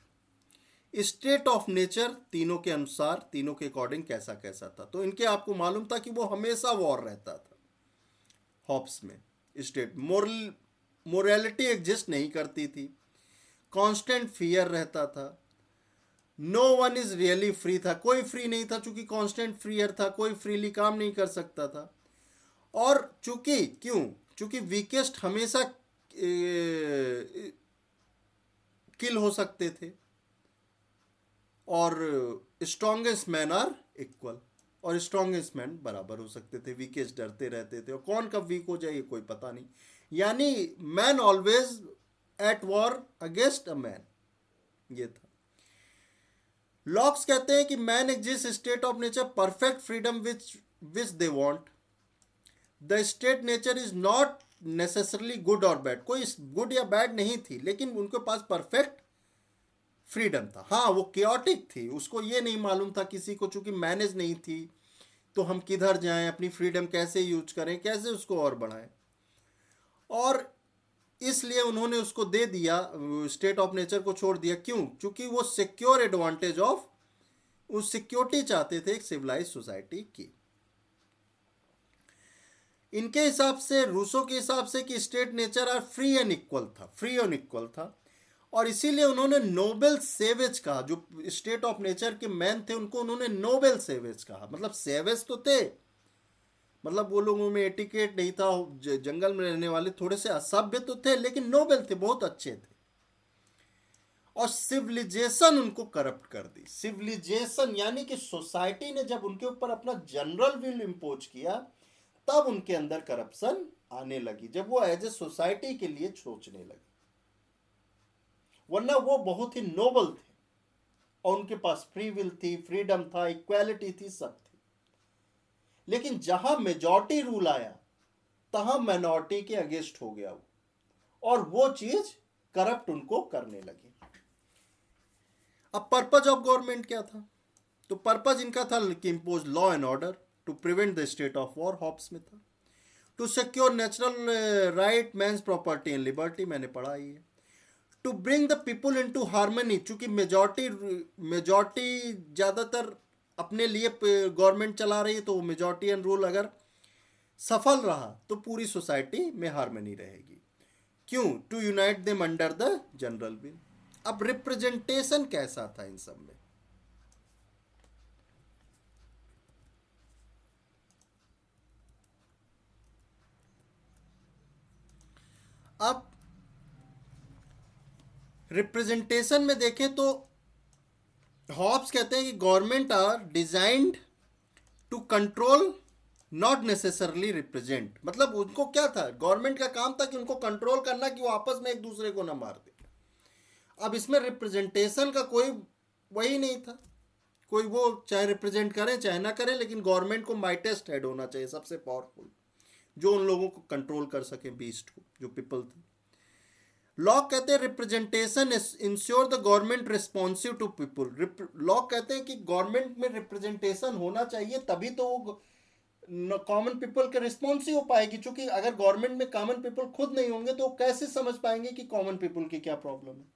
स्टेट ऑफ नेचर तीनों के अनुसार, तीनों के अकॉर्डिंग कैसा कैसा था। तो इनके आपको मालूम था कि वो हमेशा वॉर रहता था। हॉब्स में स्टेट मोरालिटी एग्जिस्ट नहीं करती थी, कांस्टेंट फियर रहता था, no one is really free था, कोई फ्री नहीं था, चूंकि कांस्टेंट फियर था, कोई फ्रीली काम नहीं कर सकता था। और चूंकि वीकेस्ट हमेशा किल हो सकते थे, और स्ट्रॉन्गेस्ट मैन आर इक्वल, और स्ट्रॉन्गेस्ट मैन बराबर हो सकते थे, वीकेस्ट डरते रहते थे, और कौन कब वीक हो जाए ये कोई पता नहीं। यानी man always at war against a man, ये था। लॉक्स कहते हैं कि man exist state of nature perfect freedom which which they want. The state nature is not necessarily good और बैड, कोई गुड या बैड नहीं थी, लेकिन उनके पास परफेक्ट फ्रीडम था। हाँ, वो केओटिक थी, उसको ये नहीं मालूम था किसी को, चूंकि मैनेज नहीं थी, तो हम किधर जाएं, अपनी फ्रीडम कैसे यूज करें, कैसे उसको और बढ़ाएं। और इसलिए उन्होंने उसको दे दिया, स्टेट ऑफ नेचर को छोड़ दिया। क्यों? क्योंकि वो सिक्योर एडवांटेज ऑफ, उस सिक्योरिटी चाहते थे एक सिविलाइज सोसाइटी की। इनके हिसाब से, रूसो के हिसाब से, कि state nature are free and equal था, फ्री और इक्वल था। और इसीलिए उन्होंने नोबेल सेवेज कहा। जो स्टेट ऑफ नेचर के मैन थे उनको उन्होंने नोबेल सेवेज कहा। मतलब सेवेज तो थे, मतलब वो लोगों में एटिकेट नहीं था, जंगल में रहने वाले थोड़े से असभ्य तो थे, लेकिन नोबेल थे, बहुत अच्छे थे। और सिविलाइजेशन उनको करप्ट कर दी। सिविलाइजेशन यानी कि सोसाइटी ने जब उनके ऊपर अपना जनरल विल इम्पोज किया, तब उनके अंदर करप्शन आने लगी, जब वो एज ए सोसाइटी के लिए सोचने लगे। वरना वो बहुत ही नोबल थे, और उनके पास फ्री विल थी, फ्रीडम था, इक्वालिटी थी, सब थी। लेकिन जहां मेजॉरिटी रूल आया, तहां माइनॉरिटी के अगेंस्ट हो गया वो, और वो चीज करप्ट उनको करने लगी। अब पर्पज ऑफ गवर्नमेंट क्या था? तो पर्पज इनका था कि impose law and order, to prevent the state of war, Hobbes में था। To secure natural right, man's property and liberty, मैंने पढ़ा ही है। To bring the people into harmony, चूंकि मेजॉरिटी ज़्यादातर अपने लिए गवर्नमेंट चला रही है, तो मेजॉरिटी एंड रूल अगर सफल रहा तो पूरी सोसाइटी में हारमोनी रहेगी। क्यों? To unite them under the general will. अब रिप्रेजेंटेशन कैसा था इन सब में? अब रिप्रेजेंटेशन में देखें तो हॉब्स कहते हैं कि government are designed to control, not necessarily represent. मतलब उनको क्या था, गवर्नमेंट का काम था कि उनको कंट्रोल करना, कि वो आपस में एक दूसरे को ना मार दे। अब इसमें रिप्रेजेंटेशन का कोई वही नहीं था, कोई वो चाहे रिप्रेजेंट करें चाहे ना करें, लेकिन गवर्नमेंट को माइटेस्ट हेड होना चाहिए, सबसे पावरफुल, जो उन लोगों को कंट्रोल कर सके, बीस्ट को, जो पीपल थे। लॉक कहते हैं representation insure the government responsive to people. Locke कहते हैं कि गवर्नमेंट में रिप्रेजेंटेशन होना चाहिए, तभी तो वो कॉमन पीपल के रिस्पॉन्सिव हो पाएगी। क्योंकि अगर गवर्नमेंट में कॉमन पीपल खुद नहीं होंगे तो कैसे समझ पाएंगे कि कॉमन पीपल की क्या प्रॉब्लम है।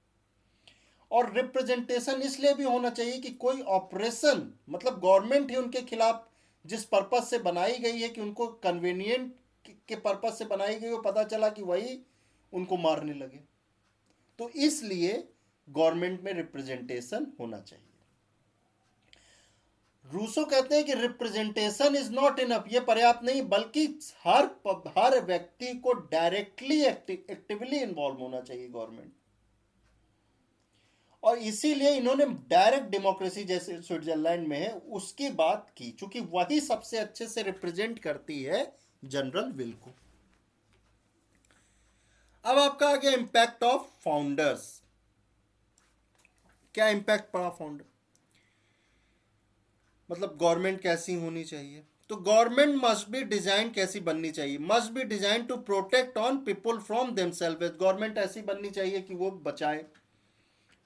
और रिप्रेजेंटेशन इसलिए भी होना चाहिए कि कोई ऑपरेशन, मतलब गवर्नमेंट ही उनके खिलाफ जिस पर्पज से बनाई गई है, कि उनको कन्वीनियंट के पर्पज से बनाई गई, वो पता चला कि वही उनको मारने लगे, तो इसलिए गवर्नमेंट में रिप्रेजेंटेशन होना चाहिए। रूसो कहते हैं कि रिप्रेजेंटेशन इज नॉट इनफ, ये पर्याप्त नहीं, बल्कि हर व्यक्ति को डायरेक्टली एक्टिवली इन्वॉल्व होना चाहिए गवर्नमेंट। और इसीलिए इन्होंने डायरेक्ट डेमोक्रेसी, जैसे स्विट्जरलैंड में है, उसकी बात की, क्योंकि वही सबसे अच्छे से रिप्रेजेंट करती है जनरल विल को। अब आपका आ गया इंपैक्ट ऑफ फाउंडर्स। क्या इंपैक्ट पड़ा फाउंडर, मतलब गवर्नमेंट कैसी होनी चाहिए? तो गवर्नमेंट मस्ट बी डिजाइन, कैसी बननी चाहिए? Must be design to protect on people from themselves. Government ऐसी बननी चाहिए कि वो बचाए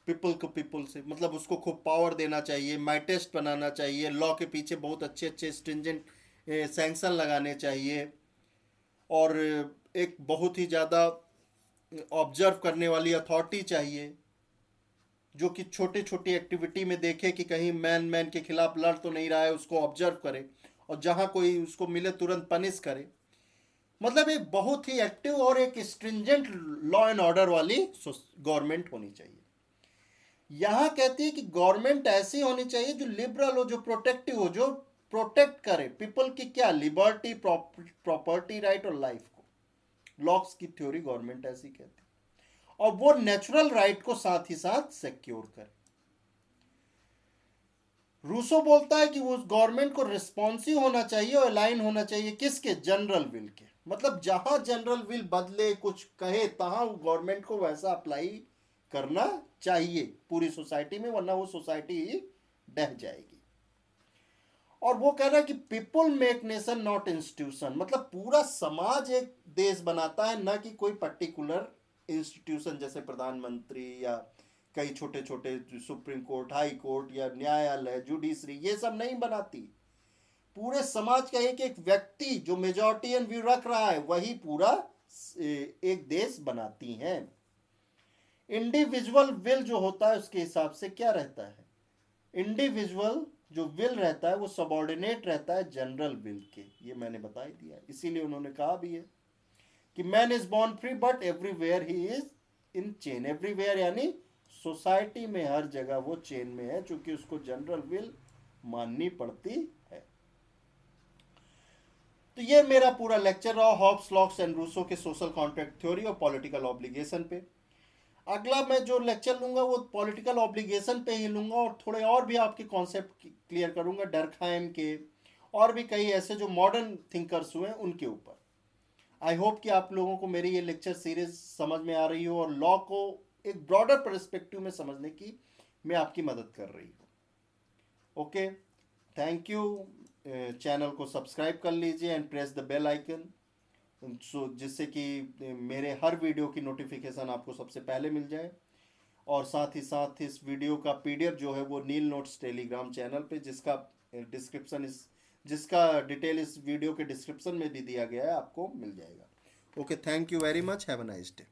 पीपल को पीपल से, मतलब उसको खूब पावर देना चाहिए, माइटेस्ट बनाना चाहिए, लॉ के पीछे बहुत अच्छे अच्छे स्ट्रिंजेंट सैंक्शन लगाने चाहिए, और एक बहुत ही ज़्यादा ऑब्जर्व करने वाली अथॉरिटी चाहिए, जो कि छोटी छोटी एक्टिविटी में देखे कि कहीं मैन के खिलाफ लड़ तो नहीं रहा है, उसको ऑब्जर्व करे, और जहाँ कोई उसको मिले तुरंत पनिश करे। मतलब एक बहुत ही एक्टिव और एक स्ट्रिंजेंट लॉ एंड ऑर्डर वाली गवर्नमेंट होनी चाहिए। यहाँ कहती है कि गवर्नमेंट ऐसी होनी चाहिए जो लिबरल हो, जो प्रोटेक्टिव हो, जो प्रोटेक्ट करे पीपल की क्या, लिबर्टी, प्रॉपर्टी राइट और लाइफ को। लॉक्स की थ्योरी गवर्नमेंट ऐसी कहती है, और वो नेचुरल राइट को साथ ही साथ सिक्योर करे। रूसो बोलता है कि उस गवर्नमेंट को रिस्पॉन्सिव होना चाहिए और अलाइन होना चाहिए किसके, जनरल विल के। मतलब जहां जनरल विल बदले कुछ कहे तहां गवर्नमेंट को वैसा अप्लाई करना चाहिए पूरी सोसाइटी में, वरना वो सोसाइटी ही डह जाएगी। और वो कह रहा है कि people make nation not institution, मतलब पूरा समाज एक देश बनाता है, ना कि कोई पर्टिकुलर इंस्टीट्यूशन जैसे प्रधानमंत्री या कई छोटे छोटे सुप्रीम कोर्ट, हाई कोर्ट या न्यायालय, जुडिशरी, ये सब नहीं बनाती। पूरे समाज का एक एक व्यक्ति जो मेजॉरिटियन व्यू रख रहा है वही पूरा एक देश बनाती हैं। इंडिविजुअल विल जो होता है उसके हिसाब से क्या रहता है, इंडिविजुअल जो विल रहता है वो सबॉर्डिनेट रहता है जनरल विल के, ये मैंने बता ही दिया। इसीलिए उन्होंने कहा भी है कि man is born free but everywhere he is in chain. Everywhere यानी सोसाइटी में हर जगह वो चेन में है, चूंकि उसको जनरल विल माननी पड़ती है। तो ये मेरा पूरा लेक्चर रहा हॉब्स, लॉक्स एंड रूसो के सोशल कॉन्ट्रैक्ट थ्योरी और पॉलिटिकल ऑब्लिगेशन पे। अगला मैं जो लेक्चर लूंगा वो पॉलिटिकल ऑब्लिगेशन पे ही लूंगा, और थोड़े और भी आपके कॉन्सेप्ट क्लियर करूंगा, डर्कहाइम के और भी कई ऐसे जो मॉडर्न थिंकर्स हुए उनके ऊपर। आई होप कि आप लोगों को मेरी ये लेक्चर सीरीज समझ में आ रही हो और लॉ को एक ब्रॉडर पर्सपेक्टिव में समझने की मैं आपकी मदद कर रही हूँ। Okay, thank you. चैनल को सब्सक्राइब कर लीजिए and press the bell icon, so जिससे कि मेरे हर वीडियो की नोटिफिकेशन आपको सबसे पहले मिल जाए। और साथ ही साथ इस वीडियो का पीडीएफ जो है वो नील नोट्स टेलीग्राम चैनल पे, जिसका डिटेल इस वीडियो के डिस्क्रिप्शन में भी दिया गया है, आपको मिल जाएगा। Okay, thank you very much, have a nice day.